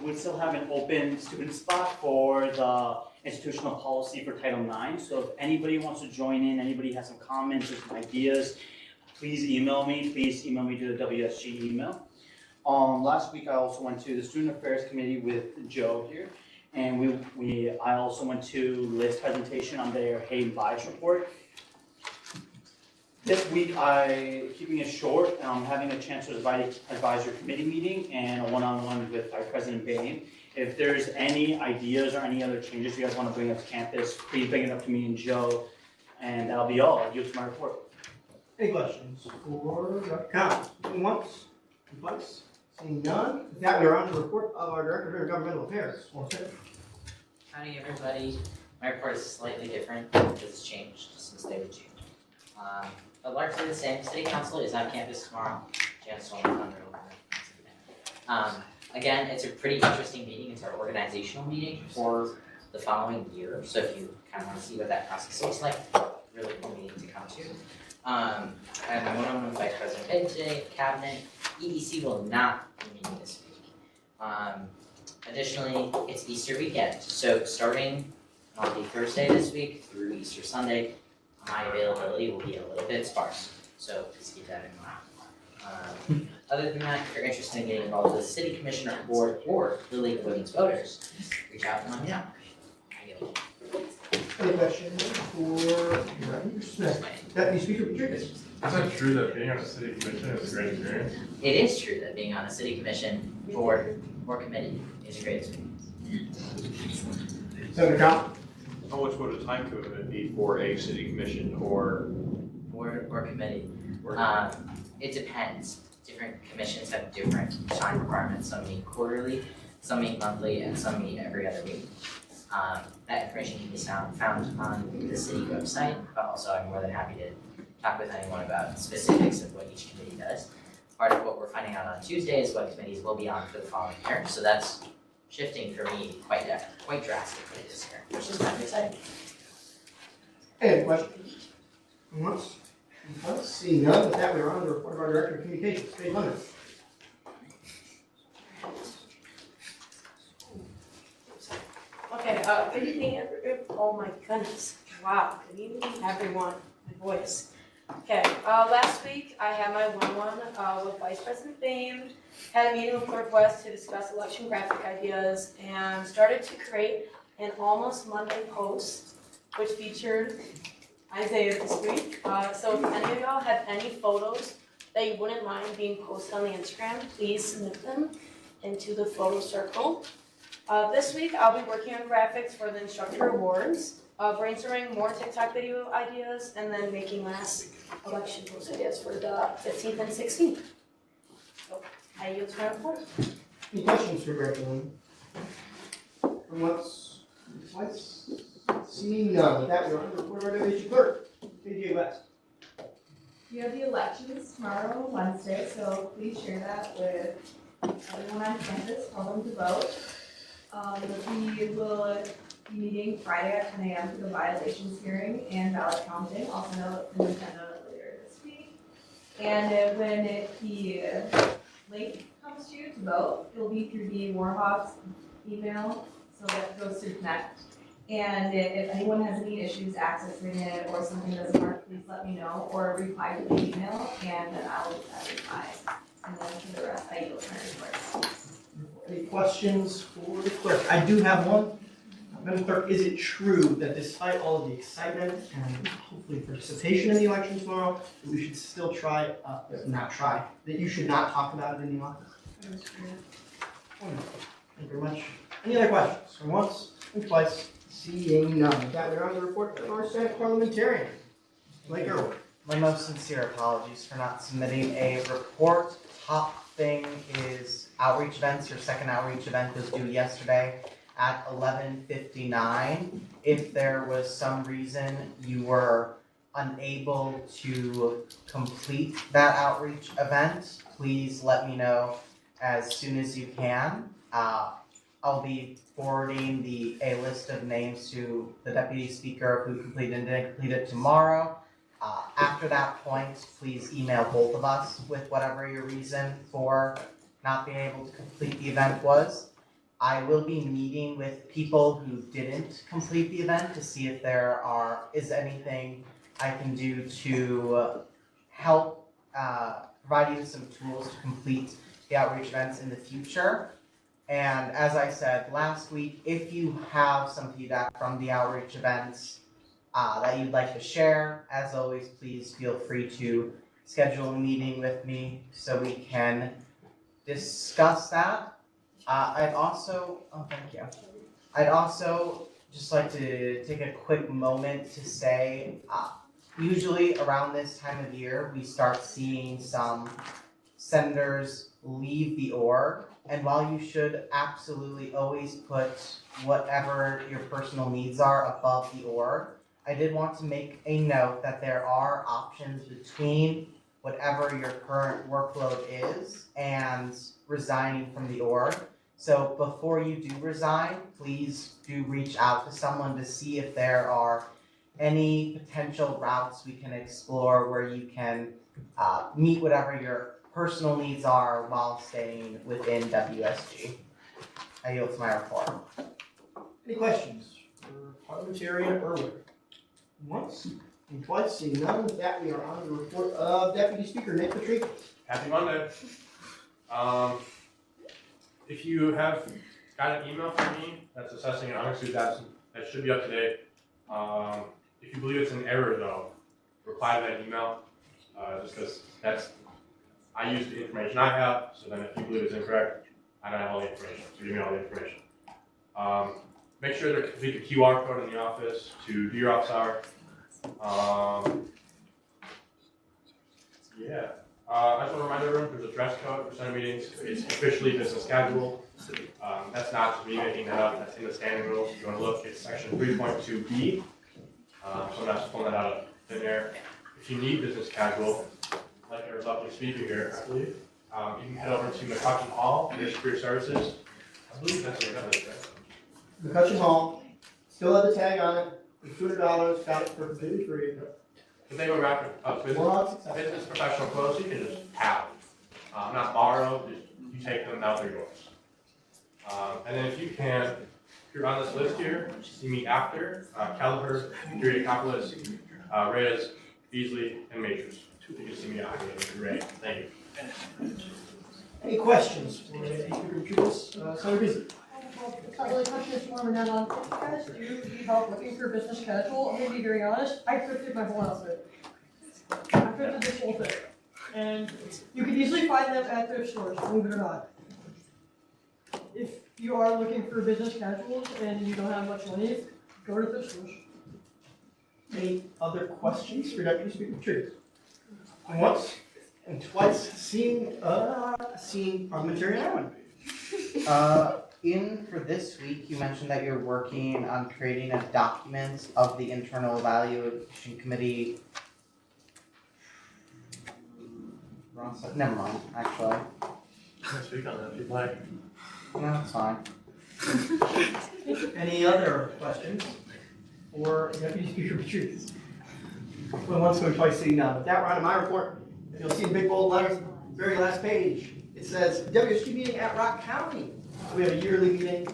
We still have an open student spot for the institutional policy for Title IX. So if anybody wants to join in, anybody has some comments or some ideas, please email me. Please email me to the WSG email. Last week I also went to the Student Affairs Committee with Joe here, and I also went to Liv's presentation on their Hay Bias report. This week, keeping it short, having a chance to advise your committee meeting and a one-on-one with Vice President Bain. If there's any ideas or any other changes you guys want to bring up to campus, please bring it up to me and Joe, and that'll be all. I'll yield to my report. Any questions for Dr. Cowan? Going once, twice, seeing none. With that, we are on to the report of our Director of Governmental Affairs. Howdy, everybody. My report is slightly different because it's changed since they were June. But largely the same. City Council is on campus tomorrow. Jan's on thunder over. Again, it's a pretty interesting meeting. It's our organizational meeting for the following year. So if you kind of want to see what that process looks like, really cool meeting to come to. I have my one-on-one with Vice President Biden today, Cabinet. EDC will not be meeting this week. Additionally, it's Easter weekend, so starting on the Thursday this week through Easter Sunday, my availability will be a little bit sparse, so please keep that in mind. Other than that, if you're interested in getting involved with the City Commissioner Board or the League of Women's Voters, reach out and let me know. I yield. Any questions for Director Smith? Deputy Speaker Patrick? Is that true that being on a city commission is a great experience? It is true that being on a city commission, board, or committee is a great experience. Senator Cobb? How much would a time commitment be for a city commission or? Board or committee. It depends. Different commissions have different time requirements. Some meet quarterly, some meet monthly, and some meet every other week. That information can be found on the city website, but also I'm more than happy to talk with anyone about specifics of what each committee does. Part of what we're finding out on Tuesday is what committees will be on for the following year, so that's shifting for me quite drastically this year, which is kind of exciting. Any questions? Once? Seeing none, with that, we're on to the report of our Director of Communications, Paige Lemon. Okay, good evening, oh my goodness, wow, good evening, everyone, my voice. Okay, last week I had my one-on-one with Vice President Bain, had a meeting with Northwest to discuss election graphic ideas, and started to create an Almost Monday post, which featured Isaiah this week. So if any of y'all have any photos that you wouldn't mind being posted on the Instagram, please submit them into the photo circle. This week, I'll be working on graphics for the instructor awards, brainstorming more TikTok video ideas, and then making last election post ideas for the 15th and 16th. So, I yield to my report. Any questions for Director Lemon? From once, twice? Seeing none, with that, we're on to the report of our Deputy Clerk, KJ West. We have the elections tomorrow, Wednesday, so please share that with everyone on campus, tell them to vote. We will be meeting Friday at 10 a.m. for the violations hearing and ballot counting. I'll send out an agenda later this week. And when the link comes to you to vote, it'll be through the Warhawks email, so that goes to Connect. And if anyone has any issues accessing it or something doesn't work, please let me know or reply to the email, and then I'll get that reply. And then for the rest, I yield my report. Any questions for the clerk? I do have one. Madam Clerk, is it true that despite all of the excitement and hopefully participation in the election tomorrow, that we should still that you should not talk about it in the office? Wonderful. Thank you very much. Any other questions? From once and twice, seeing none. With that, we're on to the report of our Senate parliamentarian, Blake Irwin. My most sincere apologies for not submitting a report. Top thing is outreach events. Your second outreach event was due yesterday at 11:59. If there was some reason you were unable to complete that outreach event, please let me know as soon as you can. I'll be forwarding a list of names to the Deputy Speaker who completed and didn't complete it tomorrow. After that point, please email both of us with whatever your reason for not being able to complete the event was. I will be meeting with people who didn't complete the event to see if there is anything I can do to help provide you with some tools to complete the outreach events in the future. And as I said last week, if you have some feedback from the outreach events that you'd like to share, as always, please feel free to schedule a meeting with me so we can discuss that. I'd also just like to take a quick moment to say, usually around this time of year, we start seeing some senators leave the org. And while you should absolutely always put whatever your personal needs are above the org, I did want to make a note that there are options between whatever your current workload is and resigning from the org. So before you do resign, please do reach out to someone to see if there are any potential routes we can explore where you can meet whatever your personal needs are while staying within WSG. I yield to my report. Any questions for Parliamentarian Irwin? Once and twice, seeing none, with that we are on the report of Deputy Speaker Nick Patrick. Happy Monday. If you have got an email from me that's assessing an unexcused absence, that should be up to date. If you believe it's an error though, reply to that email, just because I use the information I have, so then if you believe it's incorrect, I don't have all the information, so give me all the information. Make sure to complete the QR code in the office to do your office hour. Yeah. I just want to remind everyone there's a dress code for Senate meetings. It's officially business casual. That's not just me making that up. That's in the standing rules. If you want to look, it's section 3.2B. So I'm not just pulling that out of thin air. If you need business casual, like our lovely speaker here, I believe, you can head over to McCutcheon Hall for your Superior Services. I believe that's what that is, right? McCutcheon Hall, still have the tag on it, it's $200, got it for completely free. But they go back to business professional clothes, you can just have. Not borrow, you take them, now they're yours. And then if you can, if you're on this list here, see me after, Kelleher, Kuriakopoulos, Reyes, Beasley, and Majors. You can see me after, that'd be great. Thank you. Any questions for Deputy Speaker Patrick? Senator Beasley. It's not really a question, it's more of an add-on. If you guys do need help looking for business casual, I'm gonna be very honest, I thrifted my whole outfit. I thrifted this whole thing. And you can easily find them at thrift stores, believe it or not. If you are looking for business casuals and you don't have much money, go to thrift stores. Any other questions for Deputy Speaker Patrick? Once and twice, seeing Parliamentarian Irwin. In for this week, you mentioned that you're working on creating a document of the internal evaluation committee. Wrong side. Never mind, actually. Can I speak on that if you'd like? No, it's fine. Any other questions for Deputy Speaker Patrick? Well, once and twice, seeing none. With that, we're on to my report. You'll see in big bold letters, very last page. It says WSG meeting at Rock County. We have a yearly meeting,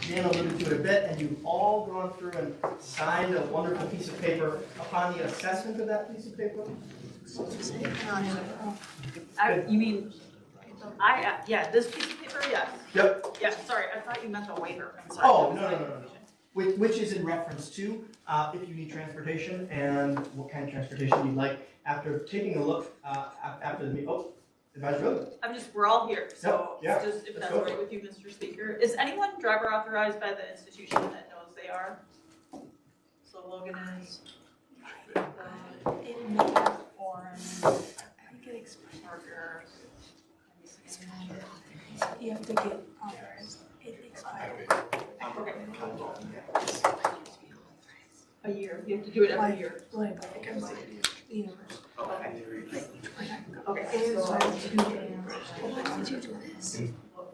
Dan alluded to it a bit, and you've all gone through and signed a wonderful piece of paper upon the assessment of that piece of paper. You mean, yeah, this piece of paper, yes. Yep. Yeah, sorry, I thought you meant a waiver, I'm sorry. Oh, no. Which is in reference to if you need transportation and what kind of transportation you'd like. After taking a look after the meeting, we're all here, so Yep, yeah, just if let's that's go all right for with you, Mr. Speaker. Is anyone driver authorized by the institution that knows they are? So Logan is. Orange. Parker. You have to get authorized. It expired. A year, you have to do it every year.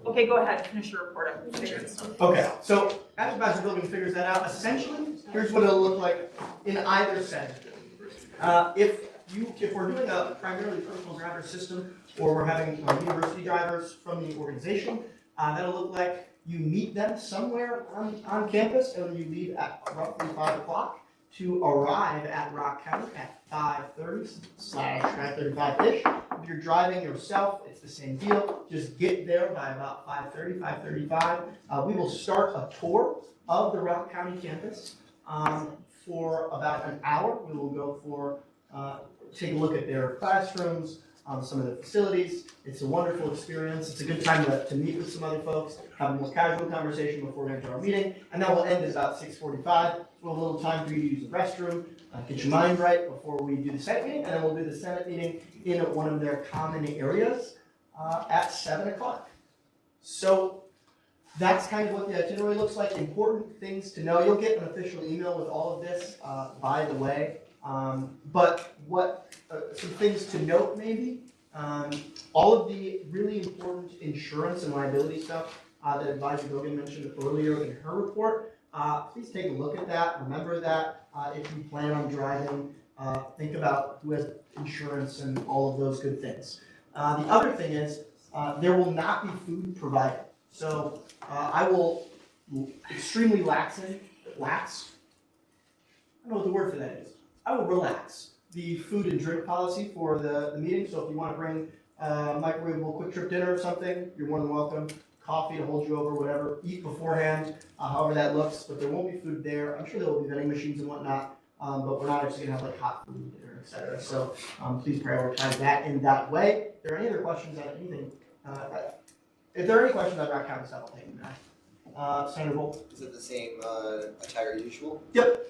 Okay, go ahead, finish your report, I'm figuring stuff. Okay, so as Supervisor Billigan figures that out, essentially, here's what it'll look like in either setting. If we're doing a primarily personal driver system, or we're having university drivers from the organization, that'll look like you meet them somewhere on campus, and you leave at roughly 5 o'clock to arrive at Rock County at 5:30/5:35-ish. If you're driving yourself, it's the same deal. Just get there by about 5:30, 5:35. We will start a tour of the Rock County campus for about an hour. We will go for take a look at their classrooms, some of the facilities. It's a wonderful experience. It's a good time to meet with some other folks, have a more casual conversation before we enter our meeting, and then we'll end at about 6:45. We'll have a little time for you to use the restroom, get your mind right before we do the Senate meeting, and then we'll do the Senate meeting in one of their common areas at 7 o'clock. So that's kind of what the itinerary looks like. Important things to know. You'll get an official email with all of this, by the way. But some things to note maybe, all of the really important insurance and liability stuff that Advisor Billigan mentioned earlier in her report, please take a look at that, remember that. if you plan on driving, think about who has insurance and all of those good things. The other thing is, there will not be food provided. So I will extremely relax, I don't know what the word for that is. I will relax the food and drink policy for the meeting. So if you want to bring microwavable quick trip dinner or something, you're more than welcome. Coffee to hold you over, whatever. Eat beforehand, however that looks. But there won't be food there. I'm sure there will be vending machines and whatnot. But we're not actually going to have like hot food dinner, etc. So please prioritize that in that way. If there are any other questions on anything, if there are any questions on rock county stuff, I'll take them now. Senator Bolt. Is it the same attire as usual? Yep.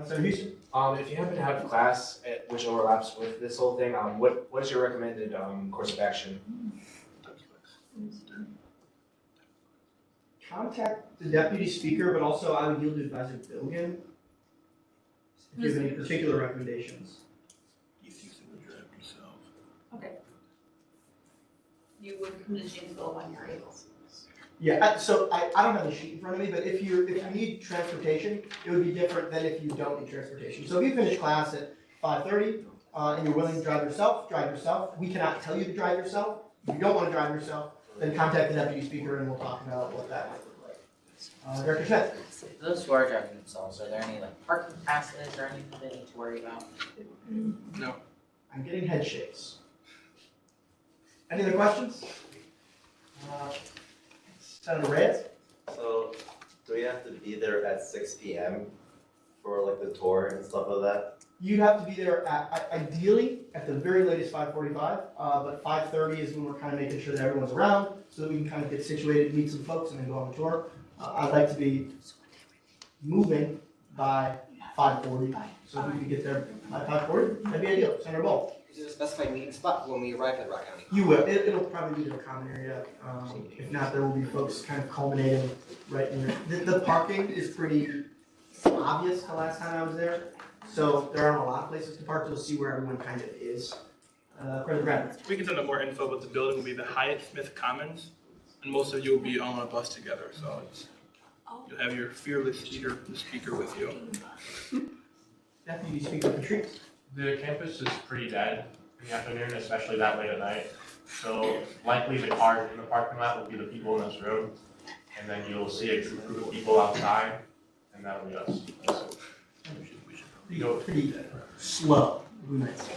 Senator Houston. If you happen to have class which overlaps with this whole thing, what is your recommended course of action? Contact the deputy speaker, but also I would yield to Advisor Billigan if you have any particular recommendations. Okay. You would come to Janesville when you're able. Yeah, so I don't have the sheet in front of me, but if you need transportation, it would be different than if you don't need transportation. So if you finish class at 5:30 and you're willing to drive yourself, drive yourself. We cannot tell you to drive yourself. If you don't want to drive yourself, then contact the deputy speaker and we'll talk about what that might look like. Director Smith. Those who are driving themselves, are there any like parking passes or anything they need to worry about? No. I'm getting head shakes. Any other questions? Senator Reyes? So, do we have to be there at 6 p.m. for like the tour and stuff like that? You'd have to be there at, ideally, at the very latest 5:45, but 5:30 is when we're kind of making sure that everyone's around, so that we can kind of get situated, meet some folks, and then go on the tour. I'd like to be moving by 5:40, so if we could get there by 5:40, that'd be ideal. Senator Bolt? Is there a specified meeting spot when we arrive at Rock County? You will. It'll probably be in the common area. If not, there will be folks kind of culminating right in there. The parking is pretty obvious the last time I was there. So there aren't a lot of places to park. You'll see where everyone kind of is. President Bradley. We can send out more info, but the building will be the Hyatt Smith Commons, and most of you will be on a bus together. So you'll have your fearless leader, the speaker, with you. Deputy Speaker Patrice. The campus is pretty dead in the afternoon, especially that late at night. So likely the cars in the parking lot will be the people in this room, and then you'll see a group of people outside, and that'll be us. Pretty slow.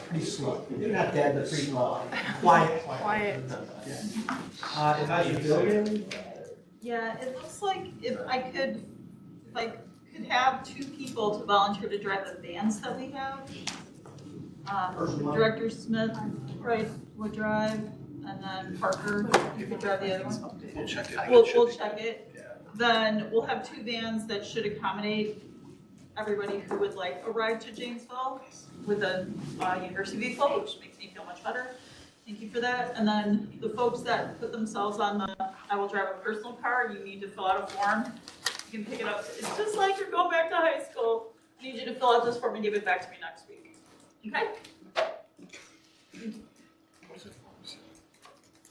Pretty slow. Not dead, but pretty slow. Quiet. Yeah. Advisor Billigan? Yeah, it looks like if I could have 2 people to volunteer to drive the vans that we have. Director Smith, right, would drive, and then Parker, you could drive the other one. We'll check it. We'll check it. Then we'll have 2 vans that should accommodate everybody who would like a ride to Janesville with a university vehicle, which makes me feel much better. Thank you for that. And then the folks that put themselves on the I will drive a personal car, you need to fill out a form. You can pick it up. It's just like you're going back to high school. I need you to fill out this form and give it back to me next week. Okay?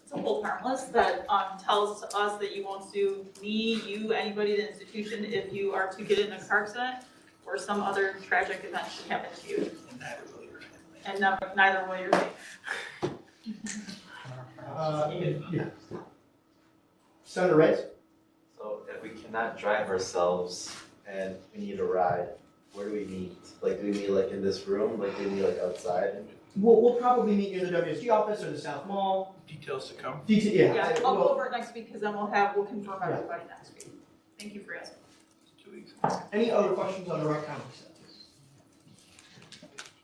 It's a hold harmless that tells us that you won't sue me, you, anybody in the institution if you are to get in a car accident or some other tragic event should happen to you. And neither will your family. Yeah. Senator Reyes? So if we cannot drive ourselves and we need a ride, where do we meet? Like, do we meet like in this room? Like, do we meet like outside? We'll probably meet near the WSG office or the South Mall. Details to come. Yeah. I'll go over it next week because then we'll confirm everybody next week. Thank you for asking. 2 weeks. Any other questions on the Rock County stuff?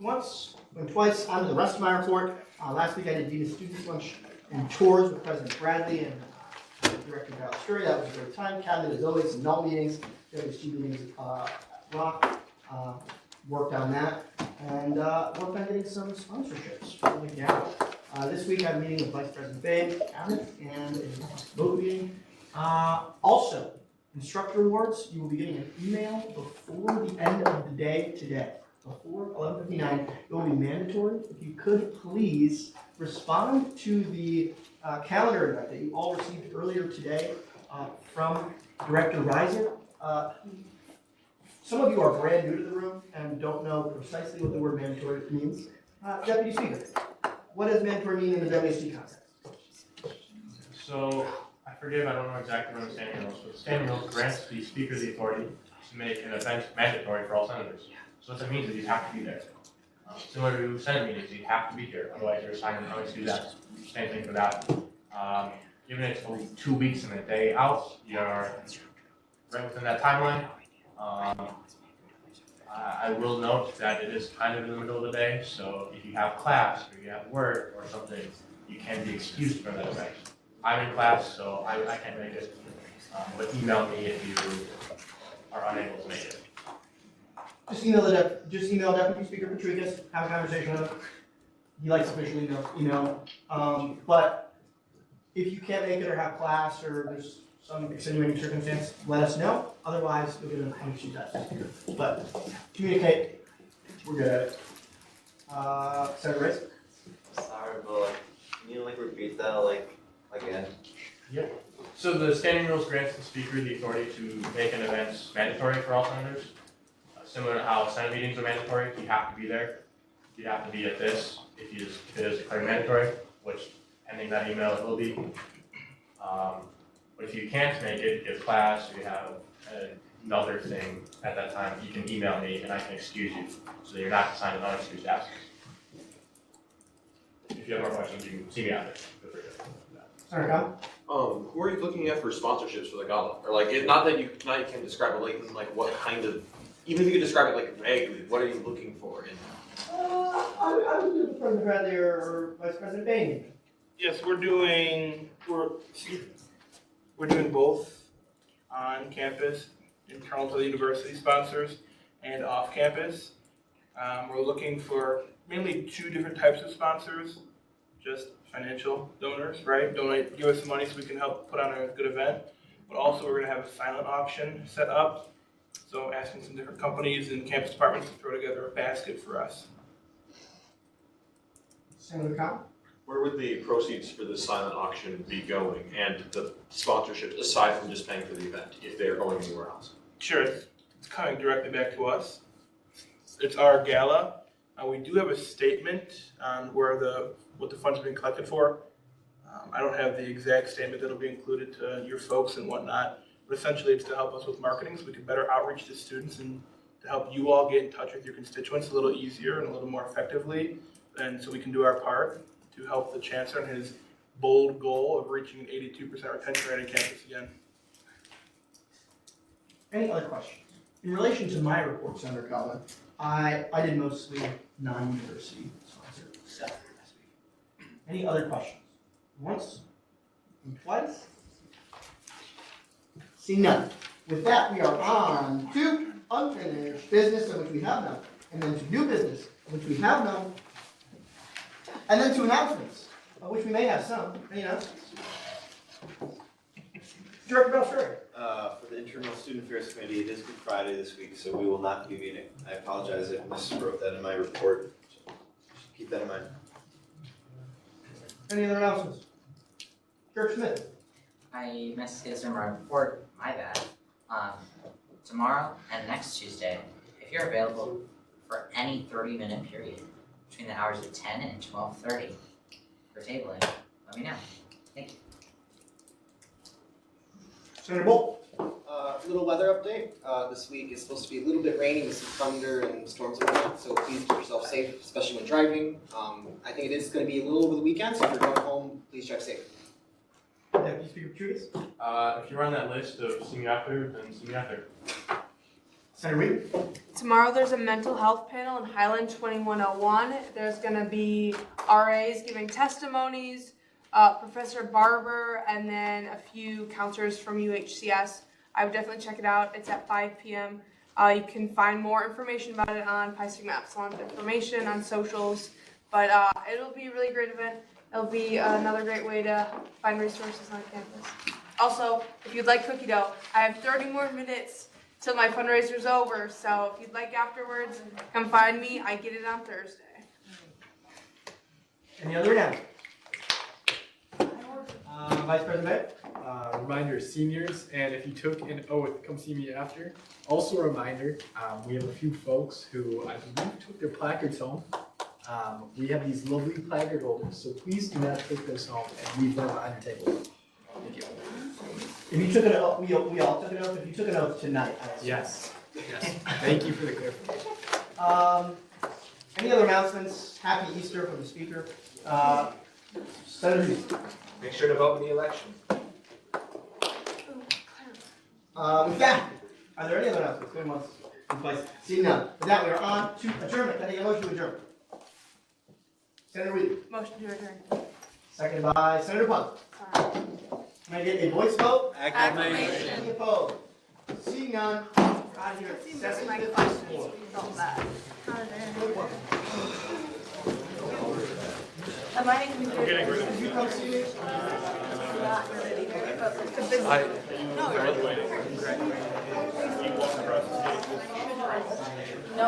Once, went twice, on to the rest of my report. Last week I did Dean of Students Lunch and tours with President Bradley and Director Ballasturi. That was a great time. Cabinet, as always, null meetings, WSG meetings, Rock. Worked on that and worked on getting some sponsorships for the gala. This week I'm meeting with Vice President Bain, Cabinet, and a vote meeting. Also, instructor awards, you will be getting an email before the end of the day today. Before 11:59, it will be mandatory. If you could please respond to the calendar invite that you all received earlier today from Director Reiser. Some of you are brand new to the room and don't know precisely what the word mandatory means. Deputy Speaker, what does mandatory mean in the WSG context? So, I forgive, I don't know exactly what the standing rules, but the standing rules grants the speaker the authority to make an event mandatory for all senators. So what that means is you have to be there. Similar to Senate meetings, you have to be here, otherwise you're assigned an unexcused absence. Same thing for that. Even if it's only 2 weeks and a day out, you're right within that timeline. I will note that it is kind of in the middle of the day, so if you have class or you have work or something, you can be excused for that event. I'm in class, so I can't make it, but email me if you are unable to make it. Just email Deputy Speaker Patricus, have a conversation with him. He likes official email. But if you can't make it or have class or there's some extenuating circumstance, let us know. Otherwise, you'll get an unexcused absence. But communicate. We're good at it. Senator Rice? Sorry, but like, can you like repeat that again? Yeah. So the standing rules grants the speaker the authority to make an event mandatory for all senators. Similar to how Senate meetings are mandatory, you have to be there. You have to be at this if it is declared mandatory, which pending that email it will be. But if you can't make it, you have class, or you have another thing at that time, you can email me and I can excuse you, so that you're not assigned an unexcused absence. If you have more questions, you can see me out there. Feel free to. Senator Cobb? Who are you looking at for sponsorships for the gala? Or like, not that you can't describe it, like what kind of, even if you could describe it like vaguely, what are you looking for in I was looking for President Bradley or Vice President Bain. Yes, we're doing both on campus, internal to the university sponsors, and off campus. We're looking for mainly 2 different types of sponsors, just financial donors, right? Donate, give us some money so we can help put on a good event. But also we're gonna have a silent auction set up. So asking some different companies and campus departments to throw together a basket for us. Senator Cobb? Where would the proceeds for the silent auction be going, and the sponsorships aside from just paying for the event, if they're going anywhere else? Sure, it's coming directly back to us. It's our gala. We do have a statement on what the funds are being collected for. I don't have the exact statement that'll be included to your folks and whatnot, but essentially it's to help us with marketing so we can better outreach to students and to help you all get in touch with your constituents a little easier and a little more effectively, and so we can do our part to help the chancellor in his bold goal of reaching an 82% retention rate on campus again. Any other questions? In relation to my report, Senator Cobb, I did mostly non-university sponsored stuff last week. Any other questions? Once? And twice? See none. With that, we are on to unfinished business of which we have none, and then to new business of which we have none, and then to announcements of which we may have some. Any announcements? Director Belcher. For the Internal Student Affairs Committee, it is Good Friday this week, so we will not be meeting. I apologize if I miswrote that in my report. Just keep that in mind. Any other announcements? Dirk Smith. I missed to say this in my report, my bad. Tomorrow and next Tuesday, if you're available for any 30-minute period between the hours of 10 and 12:30 for tabling, let me know. Thank you. Senator Bolt. Little weather update. This week is supposed to be a little bit rainy with some thunder and storms and whatnot, so please keep yourself safe, especially when driving. I think it is going to be a little over the weekend, so if you're going home, please drive safe. Deputy Speaker Patricus. If you're on that list of see me after, then see me after. Senator Reed. Tomorrow there's a mental health panel in Highland 2101. There's going to be RAs giving testimonies, Professor Barber, and then a few counselors from UHCS. I would definitely check it out. It's at 5 p.m. You can find more information about it on Pi Sigma Epsilon's information on socials. But it'll be a really great event. It'll be another great way to find resources on campus. Also, if you'd like cookie dough, I have 30 more minutes till my fundraiser's over. So if you'd like afterwards, come find me. I get it on Thursday. Any other announcements? Vice President Bay. reminder, seniors, and if you took an oath, come see me after. Also a reminder, we have a few folks who I believe took their placards home. We have these lovely placard holders, so please do not take those home and leave them on the table. Thank you. If you took an oath, we all took an oath. If you took an oath tonight, I assume. Yes. Thank you for the clarification. Any other announcements? Happy Easter from the speaker. Senator Hughes. Make sure to vote in the election. With that, are there any other announcements going once in place? Seeing none. With that, we are on to adjournment. Can I get a motion to adjourn? Senator Wheatley. Motion to adjourn. Second by Senator Punk. Can I get a voice vote? Acclamation. Any opposed? Seeing none, we're out of here at 7:54. Am I going to be Getting rid of Did you come see me? No, You walk across the stage. No,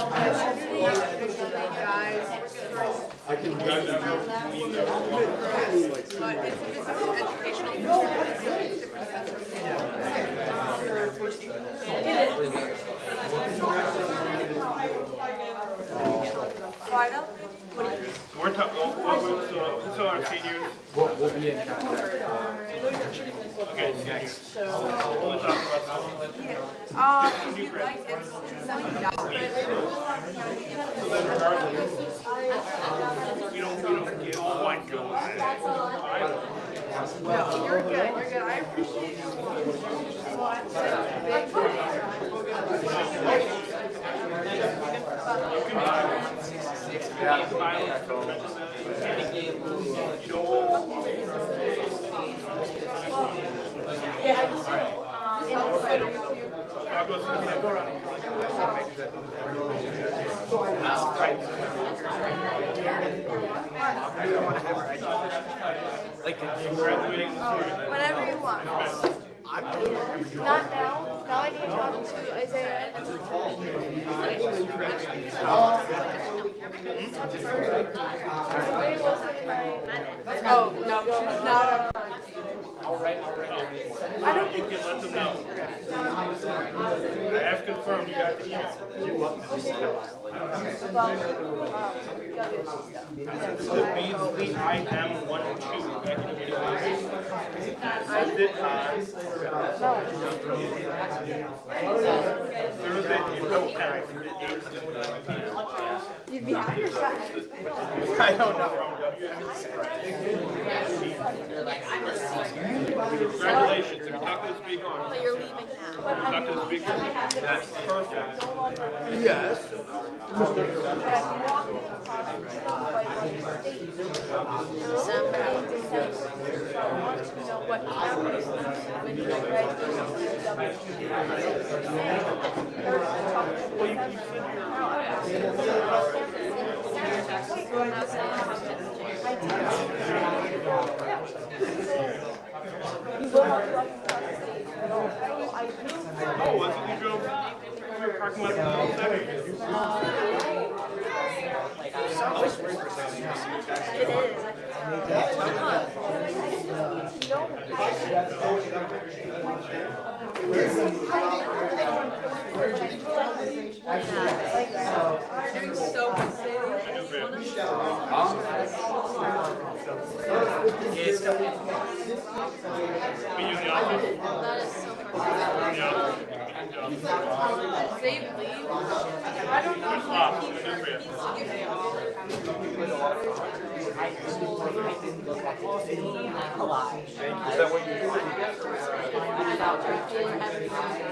I can But it's We're talking, so our seniors. We'll be in contact. Okay, next. We'll talk about if you like, it's $7. So then regardless, you don't get one go. No, you're good, you're good. I appreciate you. Whenever you want. Not now. Now I need to talk to Isaiah. Oh, no, she's not. All right. I don't think you can let them know. I have confirmed you got the email. I am 1 and 2 back in the video. Thursday, April 10th. You'd be happy or sad? I don't know. Congratulations, if you talk to the speaker on. But you're leaving now. Talk to the speaker. That's perfect. Yes. Oh, that's what you drove. We were parking lot for the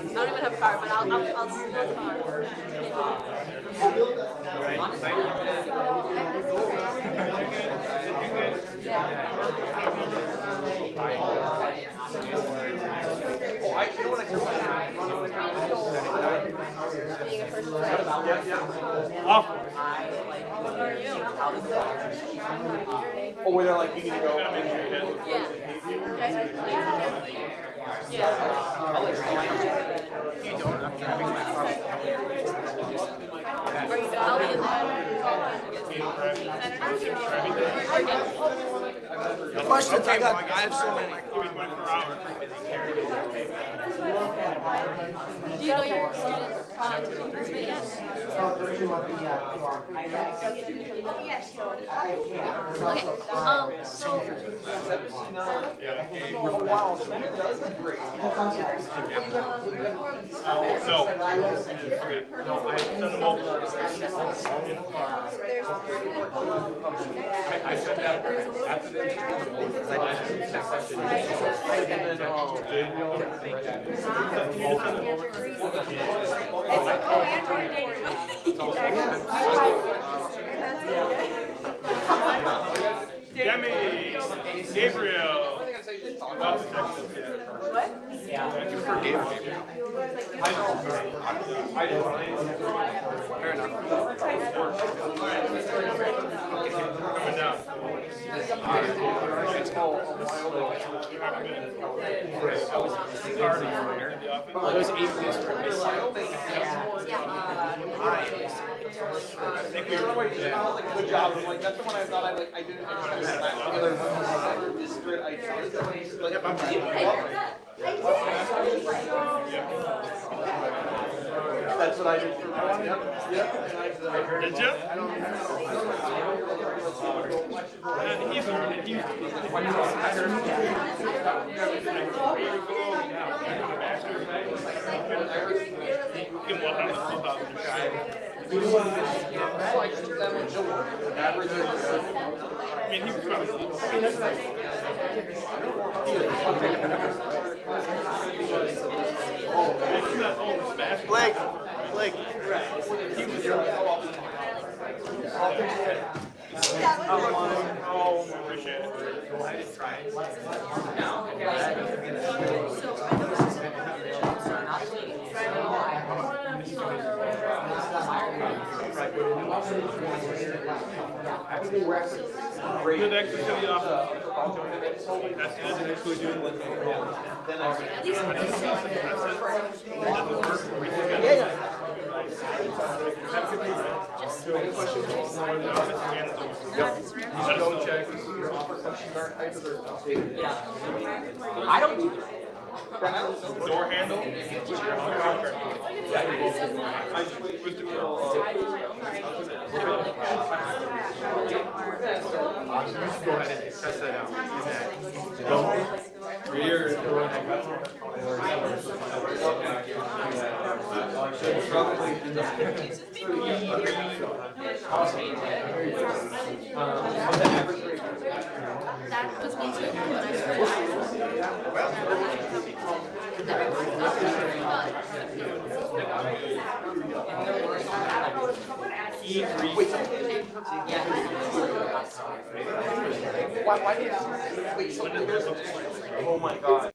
I don't even have a car, but I'll steal the car. Oh, where they're like, you need to go. Questions? I have so many. Do you know your students? Yes. Yes. I said that after the interview because I didn't that question. Demi, Gabriel. What? Thank you for Gabriel. I didn't. Fair enough. Those 8 days for Good job. Like that's the one I thought I didn't That's what I did for Did you? Blake, he was oh, appreciate it. Go ahead and try it. Good access to the office. That's good. Actually doing what I don't do door handle. Go ahead and test that out. That was me too when Why did wait, so oh my god.